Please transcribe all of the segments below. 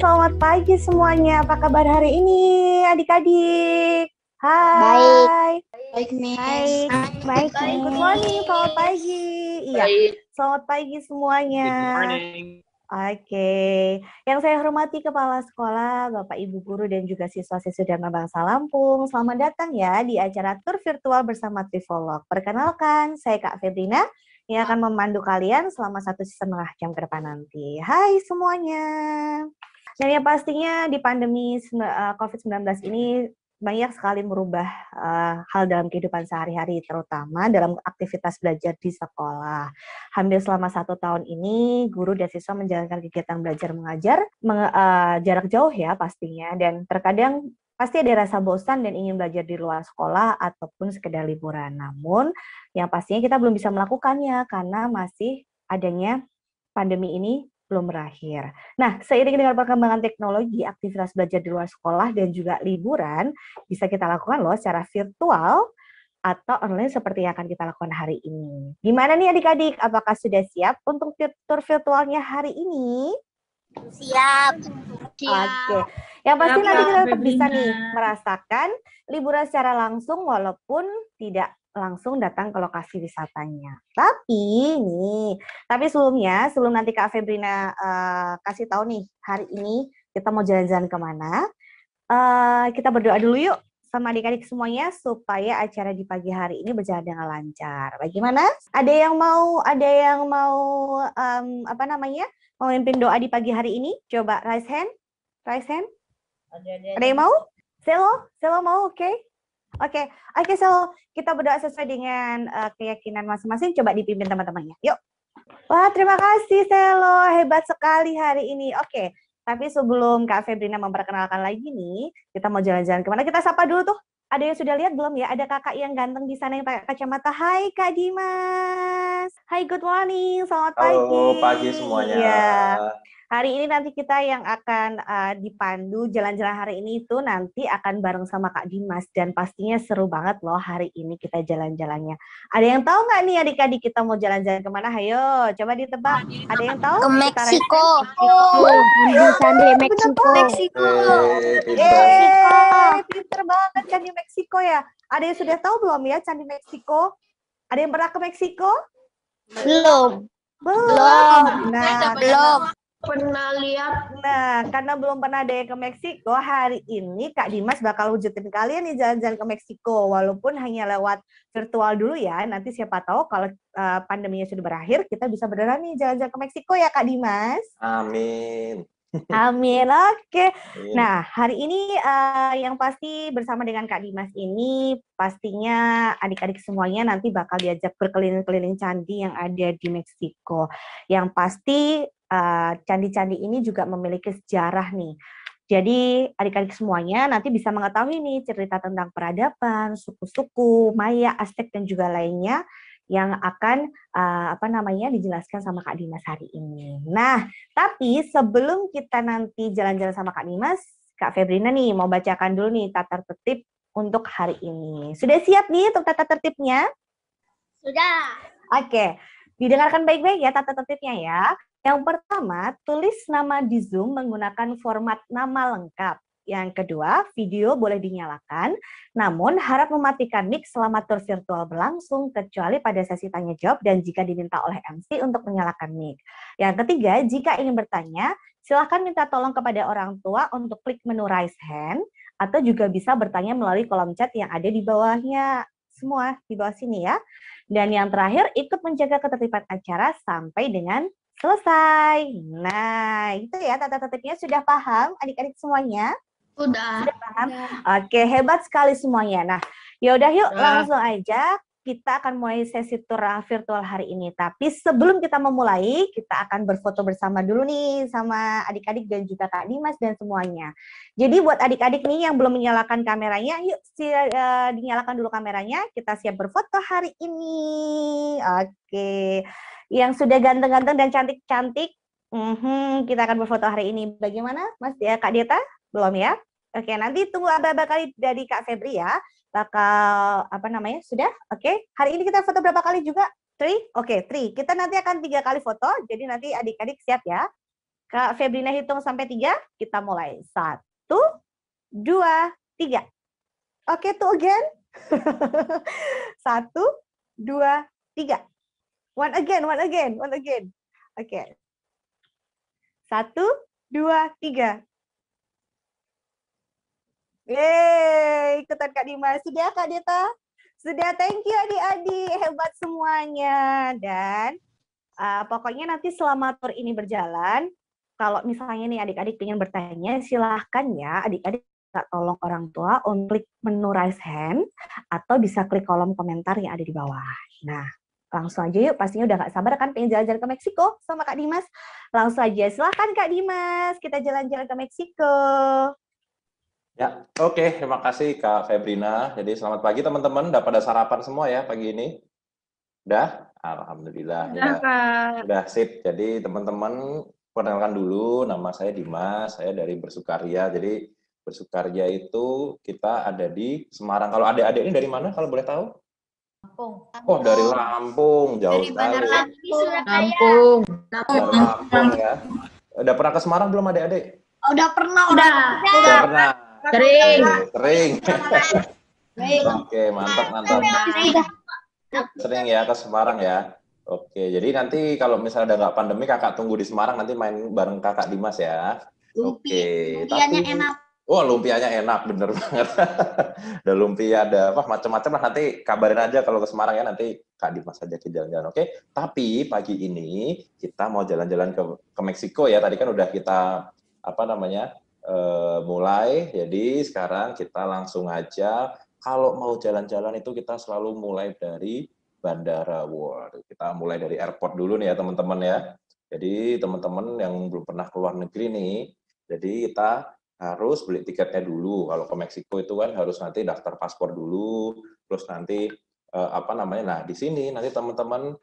selamat pagi semuanya. Apa kabar hari ini, adik-adik? Hai. Baik, Miss. Hai. Baik nih. Good morning, selamat pagi. Iya, selamat pagi semuanya. Good morning. Oke, yang saya hormati Kepala Sekolah, Bapak Ibu Guru dan juga siswa-siswi Dharma Bangsa Lampung. Selamat datang ya di acara tur virtual bersama Trivolog. Perkenalkan, saya Kak Febrina yang akan memandu kalian selama 1,5 jam ke depan nanti. Hai semuanya. Dan yang pastinya di pandemi COVID-19 ini banyak sekali merubah hal dalam kehidupan sehari-hari, terutama dalam aktivitas belajar di sekolah. Hampir selama 1 tahun ini, guru dan siswa menjalankan kegiatan belajar mengajar jarak jauh ya pastinya, dan terkadang pasti ada rasa bosan dan ingin belajar di luar sekolah ataupun sekedar liburan. Namun, yang pastinya kita belum bisa melakukannya karena masih adanya pandemi ini belum berakhir. Nah, seiring dengan perkembangan teknologi, aktivitas belajar di luar sekolah dan juga liburan bisa kita lakukan loh secara virtual atau online seperti yang akan kita lakukan hari ini. Gimana nih adik-adik? Apakah sudah siap untuk tur virtualnya hari ini? Siap. Oke. Yang pasti nanti kita tetap bisa nih merasakan liburan secara langsung walaupun tidak langsung datang ke lokasi wisatanya. Tapi sebelum nanti Kak Febrina kasih tahu nih hari ini kita mau jalan-jalan kemana, kita berdoa dulu yuk sama adik-adik semuanya supaya acara di pagi hari ini berjalan dengan lancar. Bagaimana? Ada yang mau memimpin doa di pagi hari ini? Coba raise hand. Ada yang mau? Selo mau, oke? Oke, Selo, kita berdoa sesuai dengan keyakinan masing-masing. Coba dipimpin teman-temannya. Yuk. Wah, terima kasih Selo, hebat sekali hari ini. Oke, tapi sebelum Kak Febrina memperkenalkan lagi nih, kita mau jalan-jalan kemana? Kita sapa dulu tuh. Ada yang sudah lihat belum ya? Ada kakak yang ganteng di sana yang pakai kacamata. Hai Kak Dimas. Hai, good morning. Selamat pagi. Halo, pagi semuanya. Ya. Hari ini nanti kita yang akan dipandu jalan-jalan hari ini itu nanti akan bareng sama Kak Dimas dan pastinya seru banget loh hari ini kita jalan-jalannya. Ada yang tahu nggak nih adik-adik kita mau jalan-jalan kemana? Hayo, coba ditebak. Ada yang tahu? Ke Meksiko. Meksiko. Pinter banget Candi Meksiko ya. Ada yang sudah tahu belum ya Candi Meksiko? Ada yang pernah ke Meksiko? Belum. Nah, Belum. Pernah lihat. Nah, karena belum pernah ada yang ke Meksiko, hari ini Kak Dimas bakal wujudin kalian nih jalan-jalan ke Meksiko, walaupun hanya lewat virtual dulu ya. Nanti siapa tahu kalau pandeminya sudah berakhir, kita bisa beneran nih jalan-jalan ke Meksiko ya Kak Dimas. Amin. Amin, oke. Amin. Nah, hari ini yang pasti bersama dengan Kak Dimas ini, pastinya adik-adik semuanya nanti bakal diajak berkeliling-keliling candi yang ada di Meksiko. Yang pasti candi-candi ini juga memiliki sejarah nih. Jadi adik-adik semuanya nanti bisa mengetahui nih cerita tentang peradaban, suku-suku, Maya, Aztec dan juga lainnya yang akan dijelaskan sama Kak Dimas hari ini. Nah, tapi sebelum kita nanti jalan-jalan sama Kak Dimas, Kak Febrina nih mau bacakan dulu nih tata tertib untuk hari ini. Sudah siap nih untuk tata tertibnya? Sudah. Oke, didengarkan baik-baik ya tata tertibnya ya. Yang pertama, tulis nama di Zoom menggunakan format nama lengkap. Yang kedua, video boleh dinyalakan, namun harap mematikan mic selama tur virtual berlangsung, kecuali pada sesi tanya jawab dan jika diminta oleh MC untuk menyalakan mic. Yang ketiga, jika ingin bertanya, silakan minta tolong kepada orang tua untuk klik menu raise hand, atau juga bisa bertanya melalui kolom chat yang ada di bawahnya. Semua di bawah sini ya. Dan yang terakhir, ikut menjaga ketertiban acara sampai dengan selesai. Nah, itu ya tata tertibnya. Sudah paham adik-adik semuanya? Sudah. Paham? Oke, hebat sekali semuanya. Nah, yaudah yuk langsung aja kita akan mulai sesi tur virtual hari ini. Tapi sebelum kita memulai, kita akan berfoto bersama dulu nih sama adik-adik dan juga Kak Dimas dan semuanya. Jadi buat adik-adik nih yang belum menyalakan kameranya, yuk dinyalakan dulu kameranya. Kita siap berfoto hari ini. Oke. Yang sudah ganteng-ganteng dan cantik-cantik, kita akan berfoto hari ini. Bagaimana, Mas Kak Dieta? Belum ya? Oke, nanti tunggu aba-aba kali dari Kak Febri ya. Bakal, sudah? Oke, hari ini kita foto berapa kali juga? 3? Oke, 3. Kita nanti akan 3 kali foto, jadi nanti adik-adik siap ya. Kak Febrina hitung sampai 3, kita mulai. 1, 2, 3. Oke, tuh again. 1, 2, 3. One again. Oke. 1, 2, 3. Yeay, ikutan Kak Dimas. Sudah Kak Deta? Sudah, thank you adik-adik. Hebat semuanya. Dan pokoknya nanti selama tour ini berjalan, kalau misalnya nih adik-adik ingin bertanya, silahkan ya adik-adik tolong orang tua untuk klik menu raise hand atau bisa klik kolom komentar yang ada di bawah. Nah, langsung aja yuk, pastinya udah gak sabar kan pengen jalan-jalan ke Meksiko sama Kak Dimas. Langsung aja, silahkan Kak Dimas, kita jalan-jalan ke Meksiko. Ya, oke. Terima kasih Kak Febrina. Jadi selamat pagi teman-teman. Udah pada sarapan semua ya pagi ini? Udah? Alhamdulillah. Udah, Kak. Udah sip. Jadi teman-teman, perkenalkan dulu. Nama saya Dimas. Saya dari Bersukaria. Jadi Bersukaria itu kita ada di Semarang. Kalau adik-adik ini dari mana kalau boleh tahu? Lampung. Oh, dari Lampung. Jauh Dari Bandar sekali. Lampung. Lampung. Dari Lampung ya. Udah pernah ke Semarang belum adik-adik? Udah pernah. Udah pernah. Sering. Sering. Oke, mantap. Sering ya ke Semarang ya. Oke, jadi nanti kalau misalnya udah nggak pandemi, kakak tunggu di Semarang nanti main bareng kakak Dimas ya. Oke, Lumpianya tapi enak. oh lumpianya enak, bener banget. Ada lumpia, ada apa macam-macam lah. Nanti kabarin aja kalau ke Semarang ya, nanti Kak Dimas aja ke jalan-jalan. Oke, tapi pagi ini kita mau jalan-jalan ke Meksiko ya. Tadi kan udah kita apa namanya mulai. Jadi sekarang kita langsung aja. Kalau mau jalan-jalan itu kita selalu mulai dari bandara. Wow, kita mulai dari airport dulu nih ya teman-teman ya. Jadi teman-teman yang belum pernah keluar negeri nih, jadi kita harus beli tiketnya dulu. Kalau ke Meksiko itu kan harus nanti daftar paspor dulu, terus nanti apa namanya? Nah di sini nanti teman-teman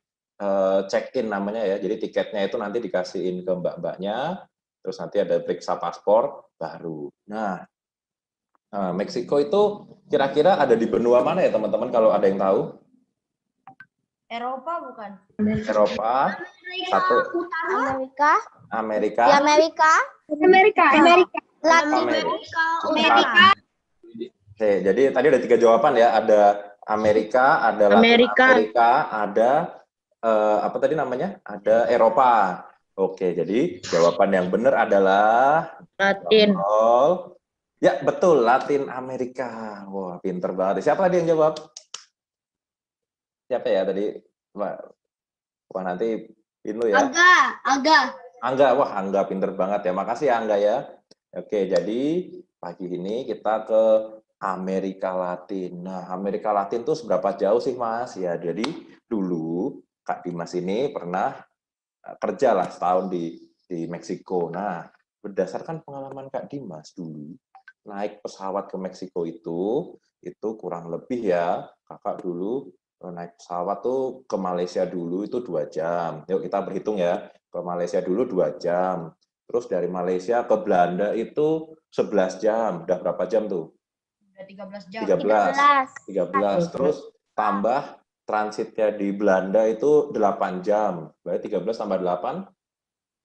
check-in namanya ya. Jadi tiketnya itu nanti dikasihin ke mbak-mbaknya, terus nanti ada periksa paspor baru. Nah, Meksiko itu kira-kira ada di benua mana ya teman-teman kalau ada yang tahu? Eropa bukan? Eropa, satu Amerika. Amerika, Di Amerika. Latin Amerika. Oke, jadi tadi ada 3 jawaban ya, ada Amerika, ada Latin Amerika, ada apa tadi namanya? Ada Eropa. Oke, jadi jawaban yang benar adalah Latin. Ya, betul, Latin Amerika. Wah, pinter banget. Siapa tadi yang jawab? Siapa ya tadi? Wah, nanti Pinu ya. Angga, wah Angga pinter banget ya. Makasih ya Angga ya. Oke, jadi pagi ini kita ke Amerika Latin. Nah, Amerika Latin tuh seberapa jauh sih Mas? Ya, jadi dulu Kak Dimas ini pernah kerja lah setahun di Meksiko. Nah, berdasarkan pengalaman Kak Dimas dulu, naik pesawat ke Meksiko itu kurang lebih ya, kakak dulu naik pesawat tuh ke Malaysia dulu itu 2 jam. Yuk kita berhitung ya, ke Malaysia dulu 2 jam. Terus dari Malaysia ke Belanda itu 11 jam. Udah berapa jam tuh? Udah 13 jam. 13. Terus tambah transitnya di Belanda itu 8 jam. Berarti 13 tambah 8?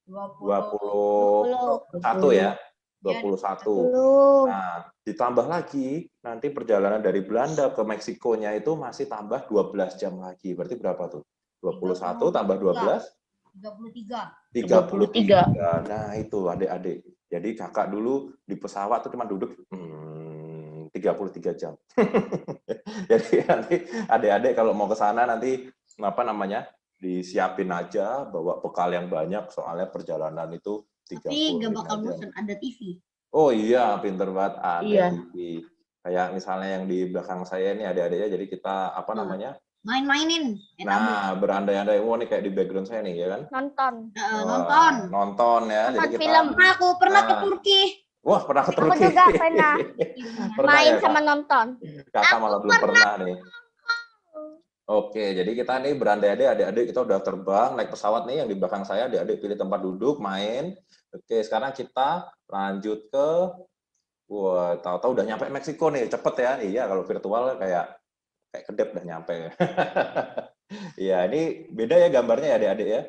21 ya. 21. Nah, ditambah lagi, nanti perjalanan dari Belanda ke Meksikonya itu masih tambah 12 jam lagi. Berarti berapa tuh? 21 tambah 12? 33. Nah, itu adik-adik. Jadi kakak dulu di pesawat tuh cuma duduk 33 jam. Jadi nanti adik-adik kalau mau ke sana nanti apa namanya? Disiapin aja, bawa bekal yang banyak, soalnya perjalanan itu 35 Tapi nggak bakal jam. bosan, ada TV. Oh iya, pinter banget, ada Iya. TV. Kayak misalnya yang di belakang saya ini adik-adiknya, jadi kita apa namanya? Main-mainin. Nah, berandai-andai, wah nih kayak di background saya nih, ya kan? Nonton Nonton ya. Jadi kita, film. Aku pernah ke Nah. Turki. Wah, pernah ke Aku Turki. juga pernah. Pernah Main ya, sama Kak? nonton. Kakak malah belum pernah nih. Oke, jadi kita nih berandai-andai adik-adik kita udah terbang, naik pesawat nih yang di belakang saya, adik-adik pilih tempat duduk, main. Oke, sekarang kita lanjut ke, wah, tahu-tahu udah nyampe Meksiko nih, cepet ya. Iya, kalau virtual kayak kedep udah nyampe. Iya, ini beda ya gambarnya ya adik-adik ya.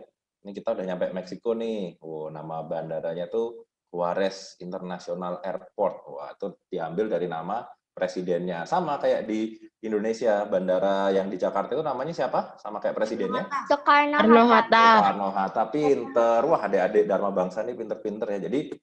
Ini kita udah nyampe Meksiko nih. Oh, nama bandaranya tuh Juarez International Airport. Wah, itu diambil dari nama presidennya. Sama kayak di Indonesia, bandara yang di Jakarta itu namanya siapa? Sama kayak presidennya? Soekarno-Hatta. Soekarno-Hatta, pinter. Wah, adik-adik Dharma Bangsa ini pinter-pinter ya. Jadi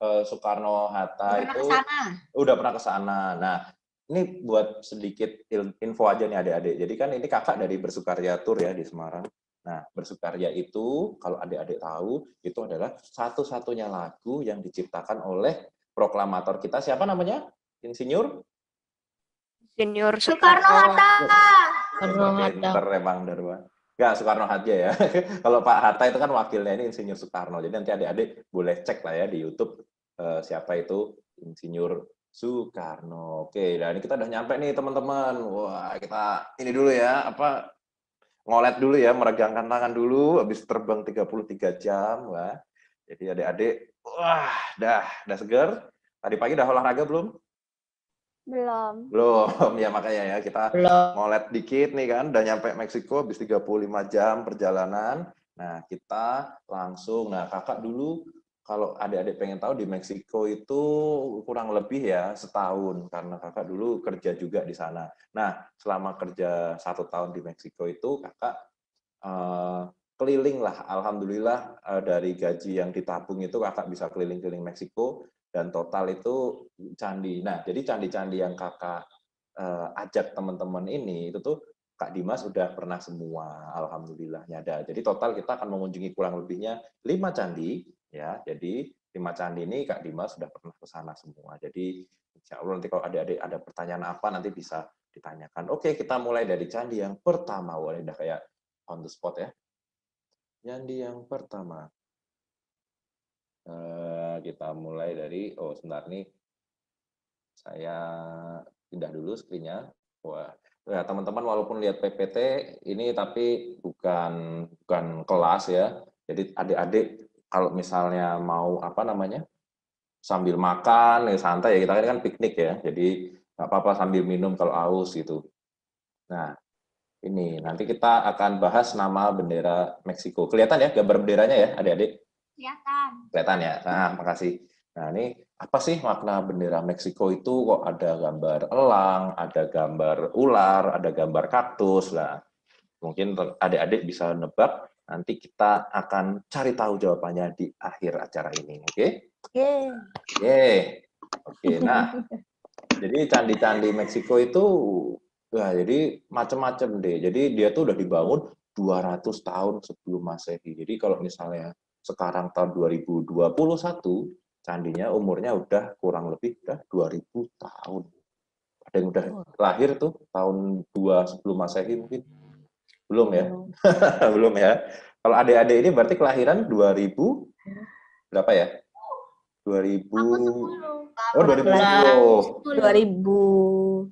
Soekarno-Hatta Pernah itu ke sana. udah pernah ke sana. Nah, ini buat sedikit info aja nih adik-adik. Jadi kan ini kakak dari Bersukaria Tour ya di Semarang. Nah, Bersukaria itu, kalau adik-adik tahu, itu adalah satu-satunya lagu yang diciptakan oleh proklamator kita. Siapa namanya? Insinyur? Senior Soekarno-Hatta. Soekarno-Hatta. Pinter emang Darwa. Enggak, Soekarno-Hatta ya. Kalau Pak Hatta itu kan wakilnya, ini Insinyur Soekarno. Jadi nanti adik-adik boleh cek lah ya di YouTube siapa itu Insinyur Soekarno. Oke, nah ini kita udah nyampe nih teman-teman. Wah, kita ini dulu ya, ngolet dulu ya, meregangkan tangan dulu, habis terbang 33 jam. Wah, jadi adik-adik, wah, dah seger. Tadi pagi udah olahraga belum? Belum, ya makanya ya kita Belum. ngolet dikit nih kan, udah nyampe Meksiko habis 35 jam perjalanan. Nah, kita langsung, kakak dulu kalau adik-adik pengen tahu di Meksiko itu kurang lebih ya setahun, karena kakak dulu kerja juga di sana. Nah, selama kerja 1 tahun di Meksiko itu kakak keliling lah, alhamdulillah dari gaji yang ditabung itu kakak bisa keliling-keliling Meksiko, dan total itu candi. Nah, jadi candi-candi yang kakak ajak teman-teman ini itu tuh Kak Dimas udah pernah semua, alhamdulillahnya ada. Jadi total kita akan mengunjungi kurang lebihnya 5 candi, ya. Jadi 5 candi ini Kak Dimas sudah pernah ke sana semua. Jadi insya Allah nanti kalau adik-adik ada pertanyaan apa nanti bisa ditanyakan. Oke, kita mulai dari candi yang pertama. Wah, udah kayak on the spot ya. Candi yang pertama. Kita mulai dari, sebentar nih, saya pindah dulu screen-nya. Wah, ya teman-teman walaupun lihat PPT ini tapi bukan kelas ya. Jadi adik-adik kalau misalnya mau sambil makan ya santai ya, kita kan piknik ya. Jadi nggak apa-apa sambil minum kalau haus gitu. Nah, ini nanti kita akan bahas nama bendera Meksiko. Kelihatan ya gambar benderanya ya adik-adik? Kelihatan ya. Nah, makasih. Nah, ini apa sih makna bendera Meksiko itu? Kok ada gambar elang, ada gambar ular, ada gambar kaktus lah. Mungkin adik-adik bisa nebak. Nanti kita akan cari tahu jawabannya di akhir acara ini. Oke? Oke. Nah, jadi candi-candi Meksiko itu, jadi macam-macam deh. Jadi dia tuh udah dibangun 200 tahun sebelum Masehi. Jadi kalau misalnya sekarang tahun 2021, candinya umurnya udah kurang lebih udah 2000 tahun. Ada yang udah lahir tuh tahun 2 sebelum Masehi mungkin? Belum ya? Belum ya. Kalau adik-adik ini berarti kelahiran 2000 berapa ya? 2000 2010. 2011.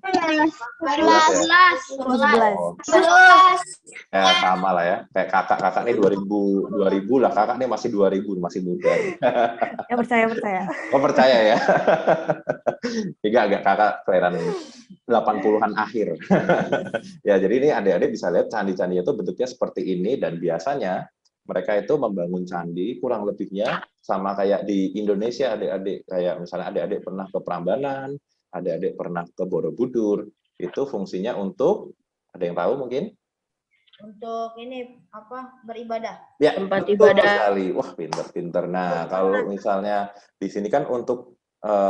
Ya, sama lah ya. Kayak kakak nih 2000 lah. Kakak nih masih 2000, masih muda. Ya percaya. Oh, percaya ya. Agak kakak kelahiran 80-an akhir. Ya, jadi ini adik-adik bisa lihat candi-candi itu bentuknya seperti ini, dan biasanya mereka itu membangun candi kurang lebihnya sama kayak di Indonesia, adik-adik. Kayak misalnya adik-adik pernah ke Prambanan, adik-adik pernah ke Borobudur. Itu fungsinya untuk, ada yang tahu mungkin? Untuk ini beribadah. Ya, Tempat betul ibadah. sekali. Wah, pinter-pinter. Nah, kalau misalnya di sini kan untuk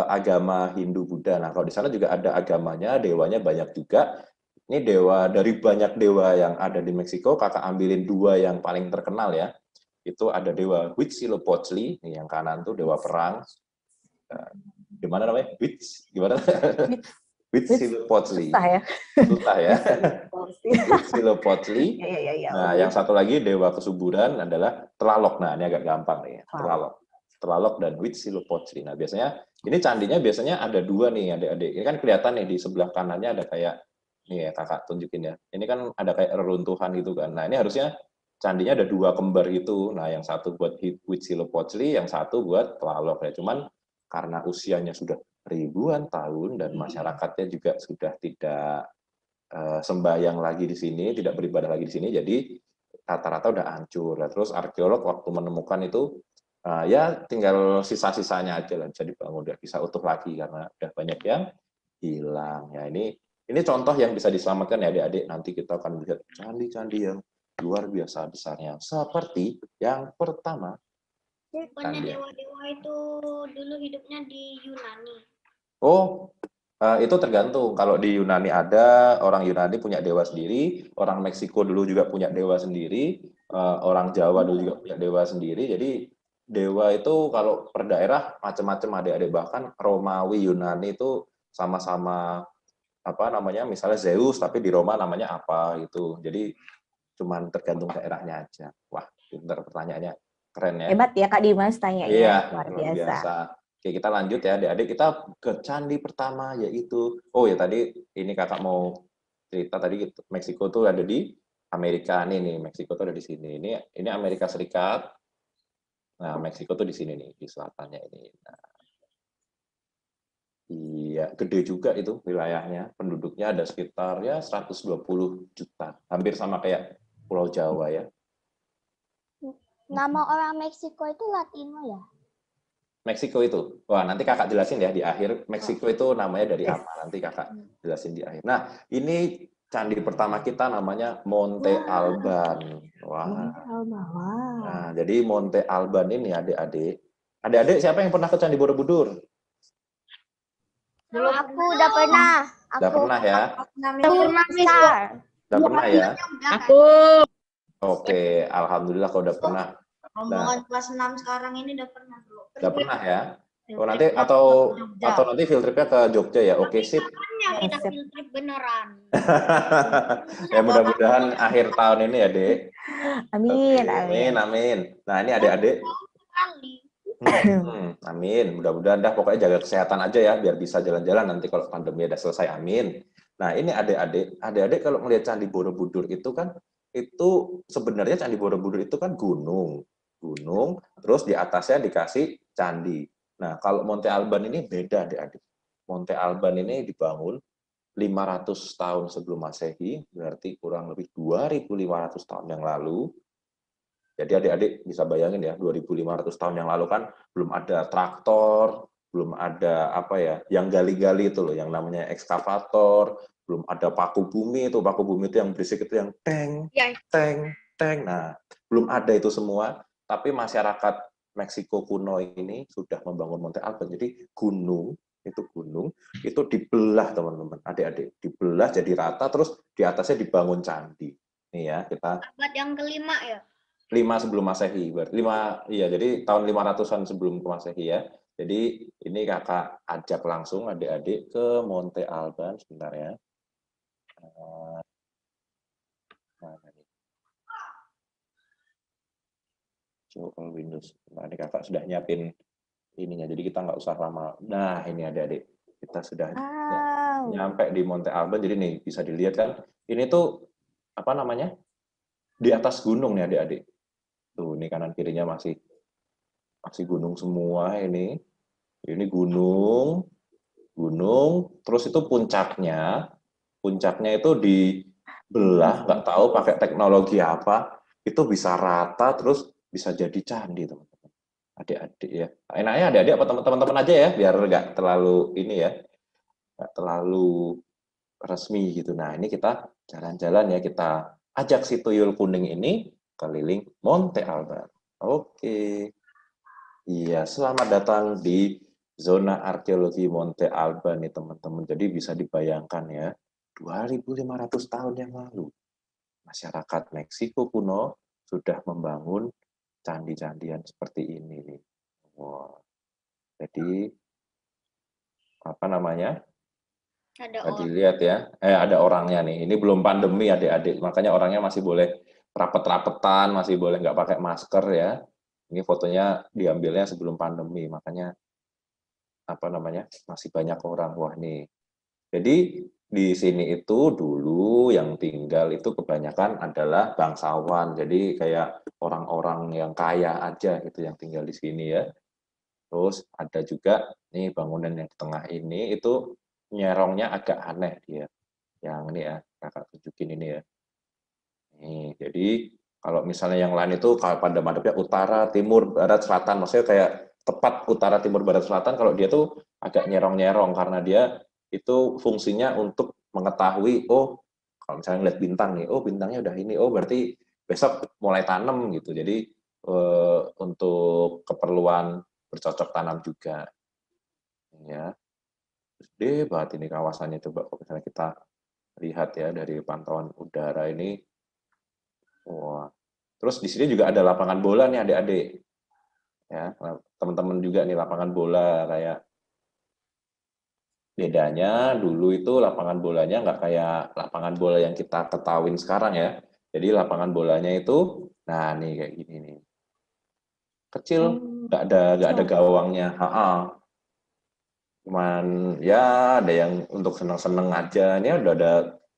agama Hindu Buddha. Nah, kalau di sana juga ada agamanya, dewanya banyak juga. Ini dewa, dari banyak dewa yang ada di Meksiko, kakak ambilin 2 yang paling terkenal ya. Itu ada dewa Huitzilopochtli, nih yang kanan tuh dewa perang. Gimana namanya? Gimana? Huitzilopochtli. Susah ya. Huitzilopochtli. Nah, yang satu lagi dewa kesuburan adalah Tlaloc. Nah, ini agak gampang nih, Tlaloc dan Huitzilopochtli. Nah, biasanya ini candinya biasanya ada 2 nih, adik-adik. Ini kan kelihatan nih di sebelah kanannya ada kayak, nih ya kakak tunjukin ya. Ini kan ada kayak reruntuhan gitu kan. Nah, ini harusnya candinya ada 2 kembar gitu. Nah, yang satu buat Huitzilopochtli, yang satu buat Tlaloc ya. Cuman karena usianya sudah ribuan tahun dan masyarakatnya juga sudah tidak sembahyang lagi di sini, tidak beribadah lagi di sini, jadi rata-rata udah hancur. Nah, terus arkeolog waktu menemukan itu ya tinggal sisa-sisanya aja lah bisa dibangun, udah bisa utuh lagi karena udah banyak yang hilang. Ya ini contoh yang bisa diselamatkan ya adik-adik. Nanti kita akan melihat candi-candi yang luar biasa besarnya. Seperti yang pertama. Bukannya dewa-dewa itu dulu hidupnya di Yunani. Oh, itu tergantung. Kalau di Yunani ada, orang Yunani punya dewa sendiri, orang Meksiko dulu juga punya dewa sendiri, orang Jawa dulu juga punya dewa sendiri. Jadi dewa itu kalau per daerah macam-macam adik-adik. Bahkan Romawi, Yunani itu sama-sama apa namanya, misalnya Zeus, tapi di Roma namanya apa gitu. Jadi cuman tergantung daerahnya aja. Wah, pinter pertanyaannya. Keren ya. Hebat ya Kak Dimas Iya, tanyanya, luar luar biasa. biasa. Oke, kita lanjut ya, adik-adik. Kita ke candi pertama, yaitu, oh ya tadi ini kakak mau cerita tadi Meksiko tuh ada di Amerika nih, Meksiko tuh ada di sini. Ini Amerika Serikat. Nah, Meksiko tuh di sini nih, di selatannya ini. Nah, iya, gede juga itu wilayahnya. Penduduknya ada sekitar ya 120 juta, hampir sama kayak Pulau Jawa ya. Nama orang Meksiko itu Latino ya? Meksiko itu. Wah, nanti kakak jelasin ya di akhir. Meksiko itu namanya dari apa? Nanti kakak jelasin di akhir. Nah, ini candi pertama kita namanya Monte Alban. Wah. Nah, jadi Monte Alban ini adik-adik. Adik-adik siapa yang pernah ke Candi Borobudur? Aku udah pernah. Udah pernah ya? Udah pernah ya? Aku. Oke, alhamdulillah kalau udah pernah. Rombongan kelas 6 sekarang ini udah pernah dulu. Udah pernah ya? Oh, nanti atau nanti field trip-nya ke Jogja ya? Oke, sip. Kapan ya kita field trip beneran? Ya mudah-mudahan akhir tahun ini ya, Dek. Amin, Oke, amin. amin. Nah, ini adik-adik. Kali. Amin. Mudah-mudahan dah pokoknya jaga kesehatan aja ya biar bisa jalan-jalan nanti kalau pandemi udah selesai. Amin. Nah, ini adik-adik kalau melihat Candi Borobudur itu kan itu sebenarnya Candi Borobudur itu kan gunung, terus di atasnya dikasih candi. Nah, kalau Monte Alban ini beda adik-adik. Monte Alban ini dibangun 500 tahun sebelum Masehi, berarti kurang lebih 2.500 tahun yang lalu. Jadi adik-adik bisa bayangin ya, 2.500 tahun yang lalu kan belum ada traktor, belum ada apa ya, yang gali-gali itu loh, yang namanya ekskavator, belum ada paku bumi itu yang berisik itu yang teng, teng. Nah, belum ada itu semua, tapi masyarakat Meksiko kuno ini sudah membangun Monte Alban. Jadi gunung itu dibelah teman-teman, adik-adik, dibelah jadi rata, terus di atasnya dibangun candi. Nih ya, kita Abad yang kelima ya? 5 sebelum Masehi, iya, jadi tahun 500-an sebelum Masehi ya. Jadi ini kakak ajak langsung adik-adik ke Monte Alban sebentar ya. Nah, ini. Coba Windows. Nah, ini kakak sudah nyiapin ininya, jadi kita nggak usah lama. Nah, ini adik-adik, kita sudah nyampe di Monte Alban. Jadi nih bisa dilihat kan, ini tuh apa namanya, di atas gunung nih adik-adik. Tuh, ini kanan kirinya masih gunung semua ini. Ini gunung, terus itu puncaknya itu dibelah, nggak tahu pakai teknologi apa, itu bisa rata, terus bisa jadi candi, teman-teman. Adik-adik ya. Enaknya adik-adik apa teman-teman aja ya, biar nggak terlalu ini ya, nggak terlalu resmi gitu. Nah, ini kita jalan-jalan ya, kita ajak si tuyul kuning ini keliling Monte Alban. Oke. Iya, selamat datang di zona arkeologi Monte Alban nih teman-teman. Jadi bisa dibayangkan ya, 2.500 tahun yang lalu, masyarakat Meksiko kuno sudah membangun candi-candian seperti ini nih. Wow. Jadi apa namanya? Dilihat ya, ada orangnya nih. Ini belum pandemi adik-adik, makanya orangnya masih boleh rapet-rapetan, masih boleh nggak pakai masker ya. Ini fotonya diambilnya sebelum pandemi, makanya apa namanya, masih banyak orang. Wah nih, jadi di sini itu dulu yang tinggal itu kebanyakan adalah bangsawan, jadi kayak orang-orang yang kaya aja gitu yang tinggal di sini ya. Terus ada juga nih bangunan yang di tengah ini itu nyerongnya agak aneh dia, yang ini ya kakak tunjukin ini ya. Nih, jadi Kalau misalnya yang lain itu kalau pada madepnya utara, timur, barat, selatan, maksudnya kayak tepat utara, timur, barat, selatan. Kalau dia tuh agak nyerong-nyerong karena dia itu fungsinya untuk mengetahui, oh kalau misalnya ngeliat bintang nih, oh bintangnya udah ini, oh berarti besok mulai tanam gitu. Jadi untuk keperluan bercocok tanam juga, ya. Gede banget ini kawasannya, coba kalau misalnya kita lihat ya dari pantauan udara ini. Wah. Terus di sini juga ada lapangan bola nih adik-adik. Ya, teman-teman juga nih lapangan bola kayak bedanya dulu itu lapangan bolanya nggak kayak lapangan bola yang kita ketahuin sekarang ya. Jadi lapangan bolanya itu, nah nih kayak gini nih. Kecil, nggak ada gawangnya. Cuman ya ada yang untuk seneng-seneng aja. Ini udah ada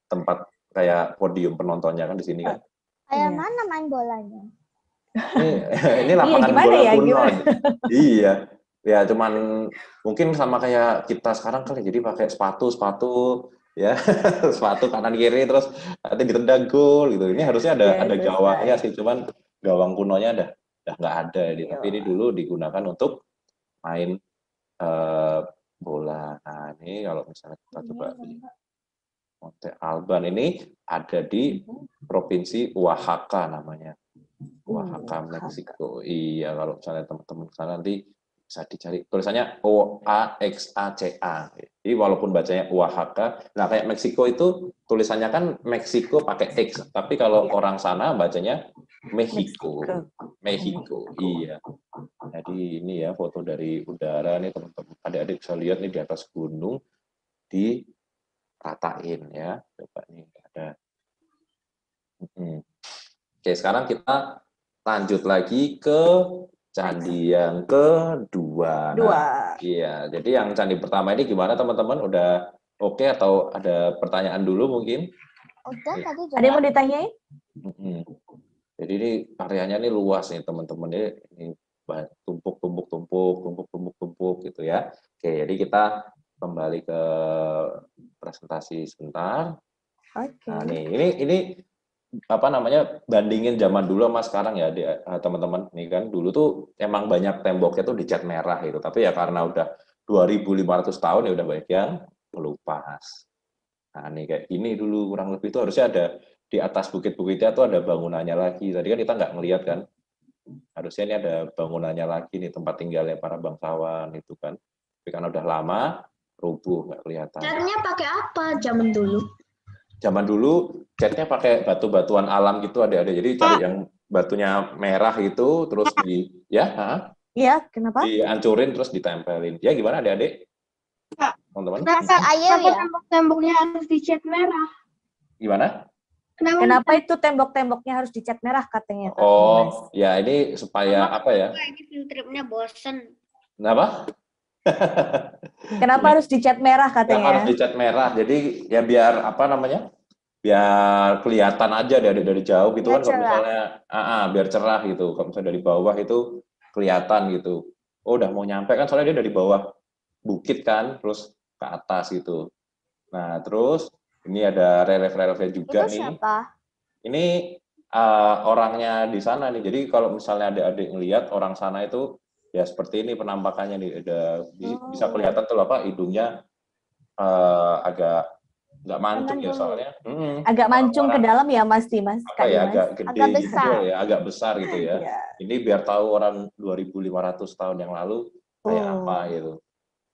tempat kayak podium penontonnya kan di sini kan. Kayak Iya. mana main bolanya? Ini lapangan gimana bola ya, kuno. gimana? Iya. Ya cuman mungkin sama kayak kita sekarang kali, jadi pakai sepatu ya. Sepatu kanan kiri terus nanti ditendang gol gitu. Ini harusnya ada Ya, gawangnya selesai. sih, cuman gawang kunonya udah nggak ada. Tapi ini Iya. dulu digunakan untuk main bola. Nah, ini kalau misalnya kita coba lihat Monte Alban ini ada di Provinsi Oaxaca namanya. Oaxaca, Meksiko. Iya, kalau misalnya teman-teman sana nanti bisa dicari tulisannya Oaxaca. Jadi walaupun bacanya Oaxaca, nah kayak Meksiko itu tulisannya kan Meksiko pakai X, tapi kalau orang sana bacanya Mexico. Mexico. Iya. Jadi ini ya foto dari udara nih teman-teman. Adik-adik bisa lihat nih di atas gunung diratain ya. Coba nih ada. Oke, sekarang kita lanjut lagi ke candi yang kedua. Nah, iya, jadi yang candi pertama ini gimana teman-teman? Udah oke atau ada pertanyaan dulu mungkin? Udah Iya. tadi Ada yang mau jawab. ditanyain? Jadi ini areanya ini luas nih teman-teman, ini tumpuk gitu ya. Oke, jadi kita kembali ke presentasi sebentar. Oke. Nah, nih ini apa namanya, bandingin zaman dulu sama sekarang ya teman-teman. Nih kan dulu tuh emang banyak temboknya tuh dicat merah gitu, tapi ya karena udah 2.500 tahun ya udah banyak yang melupas. Nah, nih kayak gini dulu kurang lebih itu harusnya ada di atas bukit-bukitnya tuh ada bangunannya lagi. Tadi kan kita nggak ngelihat kan. Harusnya ini ada bangunannya lagi nih, tempat tinggalnya para bangsawan itu kan. Tapi karena udah lama rubuh, nggak kelihatan. Catnya pakai apa zaman dulu? Zaman dulu catnya pakai batu-batuan alam gitu ada-ada. Jadi cari yang batunya merah itu terus Iya, kenapa? dihancurin terus ditempelin. Ya gimana adik-adik? Teman-teman. Ayo ya. Tembok-temboknya harus dicat merah. Gimana? Kenapa itu tembok-temboknya harus dicat merah katanya? Kak Dimas? Oh, ya ini supaya apa ya? Ini film tripnya bosen. Kenapa? Kenapa harus dicat merah Yang katanya? harus dicat merah. Jadi ya biar apa namanya? Biar kelihatan aja dari jauh gitu Biar kan. Kalau cerah. misalnya biar cerah gitu. Kalau misalnya dari bawah itu kelihatan gitu. Oh, udah mau nyampe kan, soalnya dia dari bawah bukit kan, terus ke atas gitu. Nah, terus ini ada relief-reliefnya juga Itu nih. siapa? Ini orangnya di sana nih. Jadi kalau misalnya adik-adik ngelihat orang sana itu ya seperti ini penampakannya nih. Bisa kelihatan tuh apa hidungnya agak nggak mancung ya soalnya. Agak mancung ke dalam ya Mas Dimas, Apa Kak ya, Dimas? agak gede Agak gitu besar. ya, agak besar gitu ya. Iya. Ini biar tahu orang 2.500 tahun yang lalu kayak apa gitu.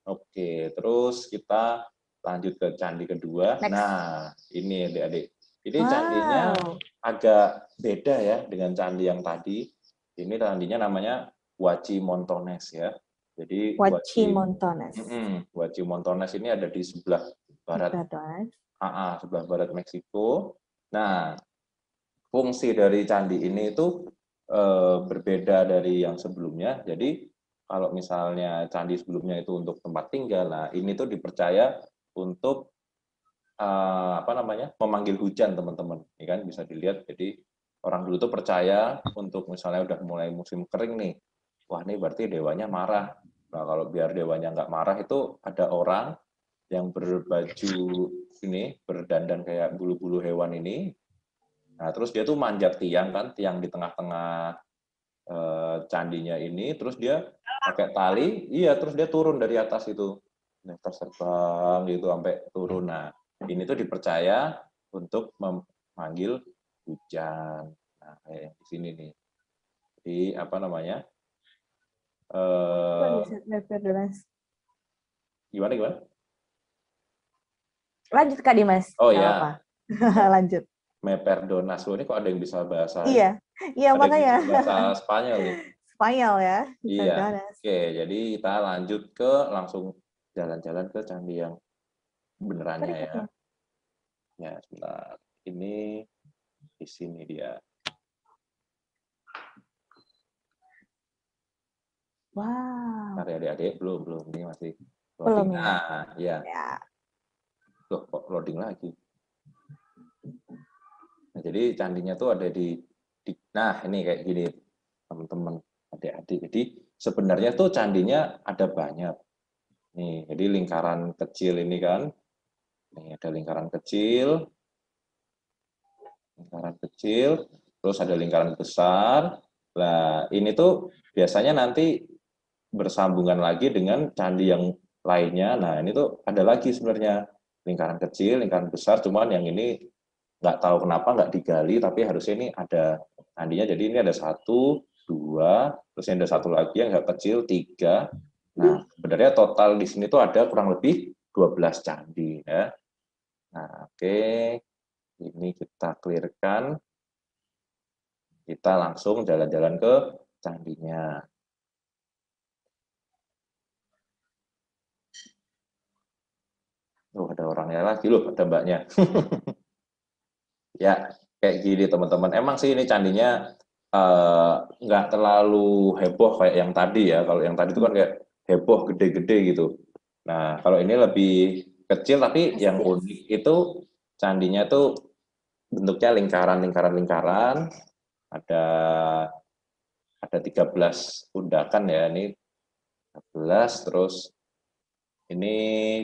Oke, terus kita lanjut ke candi kedua. Next. Nah, ini adik-adik. Ini candinya agak beda ya dengan candi yang tadi. Ini candinya namanya Huachi Montones ya. Jadi Huachi Montones. Huachi Montones ini ada di sebelah barat. Sebelah barat Meksiko. Nah, fungsi dari candi ini itu berbeda dari yang sebelumnya. Jadi kalau misalnya candi sebelumnya itu untuk tempat tinggal, nah ini tuh dipercaya untuk apa namanya, memanggil hujan teman-teman. Ini kan bisa dilihat. Jadi orang dulu tuh percaya untuk misalnya udah mulai musim kering nih, wah ini berarti dewanya marah. Nah kalau biar dewanya nggak marah itu ada orang yang berbaju ini, berdandan kayak bulu-bulu hewan ini, Nah, terus dia tuh manjat tiang kan, tiang di tengah-tengah candinya ini, terus dia pakai tali, iya, terus dia turun dari atas itu, nah, terbang gitu sampai turun. Nah, ini tuh dipercaya untuk memanggil hujan. Nah, kayak di sini nih, di apa namanya? Gimana gimana? Lanjut Kak Dimas. Oh Nggak ya, apa. Lanjut. Meperdonas. Loh, ini kok ada yang bisa bahasa? Iya, iya Ada yang makanya. bisa bahasa Spanyol nih. Spanyol ya. Iya. Perdonas. Oke, jadi kita lanjut ke langsung jalan-jalan ke candi yang benerannya ya. Berikutnya. Ya, sebentar. Ini di sini dia. Wow. Bentar ya adik-adik, belum. Ini masih Belum loading. ya. Nah, ya. Ya. Loh, kok loading lagi? Nah, jadi candinya tuh ada nah ini kayak gini teman-teman, adik-adik. Jadi sebenarnya tuh candinya ada banyak. Nih, jadi lingkaran kecil ini kan. Nih ada lingkaran kecil, terus ada lingkaran besar. Nah, ini tuh biasanya nanti bersambungan lagi dengan candi yang lainnya. Nah, ini tuh ada lagi sebenarnya lingkaran kecil, lingkaran besar, cuman yang ini nggak tahu kenapa nggak digali, tapi harusnya ini ada candinya. Jadi ini ada 1, 2, terus ini ada satu lagi yang agak kecil, 3. Nah, sebenarnya total di sini tuh ada kurang lebih 12 candi ya. Nah, oke. Ini kita clearkan. Kita langsung jalan-jalan ke candinya. Oh, ada orangnya lagi loh, ada mbaknya. Ya, kayak gini teman-teman. Emang sih ini candinya nggak terlalu heboh kayak yang tadi ya. Kalau yang tadi itu kan kayak heboh gede-gede gitu. Nah, kalau ini lebih kecil, tapi yang unik itu candinya tuh bentuknya lingkaran. Ada 13 undakan ya. Ini 13, terus ini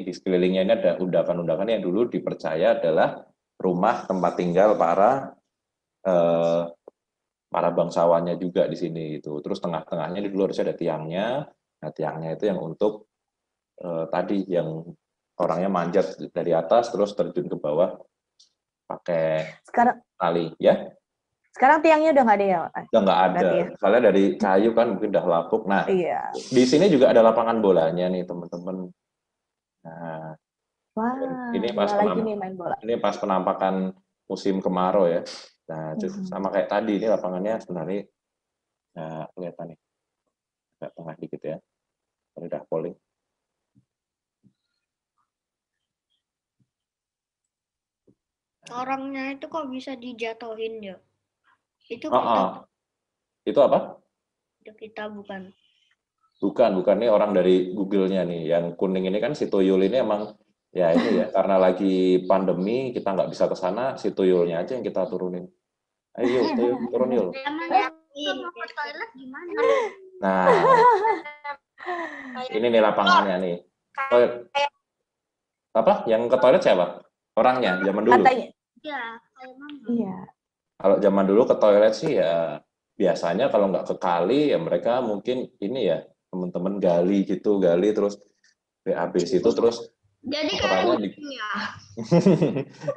di sekelilingnya ini ada undakan-undakan yang dulu dipercaya adalah rumah tempat tinggal para bangsawannya juga di sini itu. Terus tengah-tengahnya di dulu harusnya ada tiangnya. Nah, tiangnya itu yang untuk tadi yang orangnya manjat dari atas terus terjun ke bawah pakai tali ya. Sekarang tiangnya udah nggak ada ya? Udah nggak ada. Ya? Soalnya dari kayu kan mungkin udah lapuk. Nah, iya. Di sini juga ada lapangan bolanya nih teman-teman. Nah, wah, ini pas lagi nih main bola. Ini pas penampakan musim kemarau ya. Nah, sama kayak tadi ini lapangannya sebenarnya kelihatan nih. Agak tengah dikit ya. Ini udah polling. Orangnya itu kok bisa dijatuhin ya? Itu Itu apa? Itu kita bukan. Bukan ini orang dari Google-nya nih. Yang kuning ini kan si tuyul ini emang ya ini ya karena lagi pandemi kita nggak bisa ke sana, si tuyulnya aja yang kita turunin. Ayo tuyul turun yul. Mau ke toilet gimana? Nah, ini nih lapangannya nih. Apa? Yang ke toilet siapa? Orangnya zaman dulu. Katanya. Iya, kayak mama. Iya. Kalau zaman dulu ke toilet sih ya biasanya kalau nggak ke kali ya mereka mungkin ini ya teman-teman gali terus habis itu terus jadi kayak ya.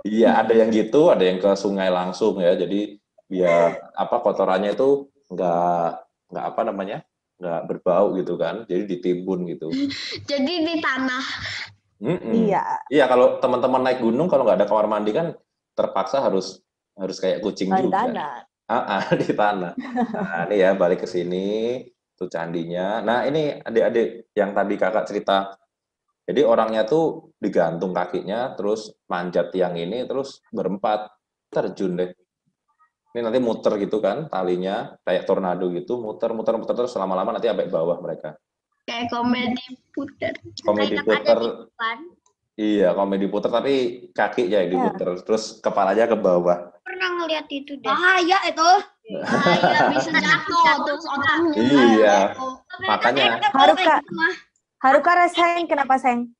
Iya, ada yang gitu, ada yang ke sungai langsung ya. Jadi biar kotorannya itu nggak berbau gitu kan. Jadi ditimbun gitu. Jadi di tanah. Iya. Iya, kalau teman-teman naik gunung kalau nggak ada kamar mandi kan terpaksa harus kayak kucing juga. Di tanah. Nah, ini ya balik ke sini tuh candinya. Nah, ini adik-adik yang tadi kakak cerita. Jadi orangnya tuh digantung kakinya, terus manjat tiang ini, terus berempat terjun deh. Ini nanti muter gitu kan talinya, kayak tornado gitu, muter terus lama-lama nanti sampai bawah mereka. Kayak komedi puter. Komedi puter. Iya, komedi puter tapi kaki ya diputer, terus kepalanya ke bawah. Pernah ngeliat itu deh. Bahaya itu. Bahaya bisa jatuh terus otaknya. Iya. Makanya. Haruka rasain kenapa sayang?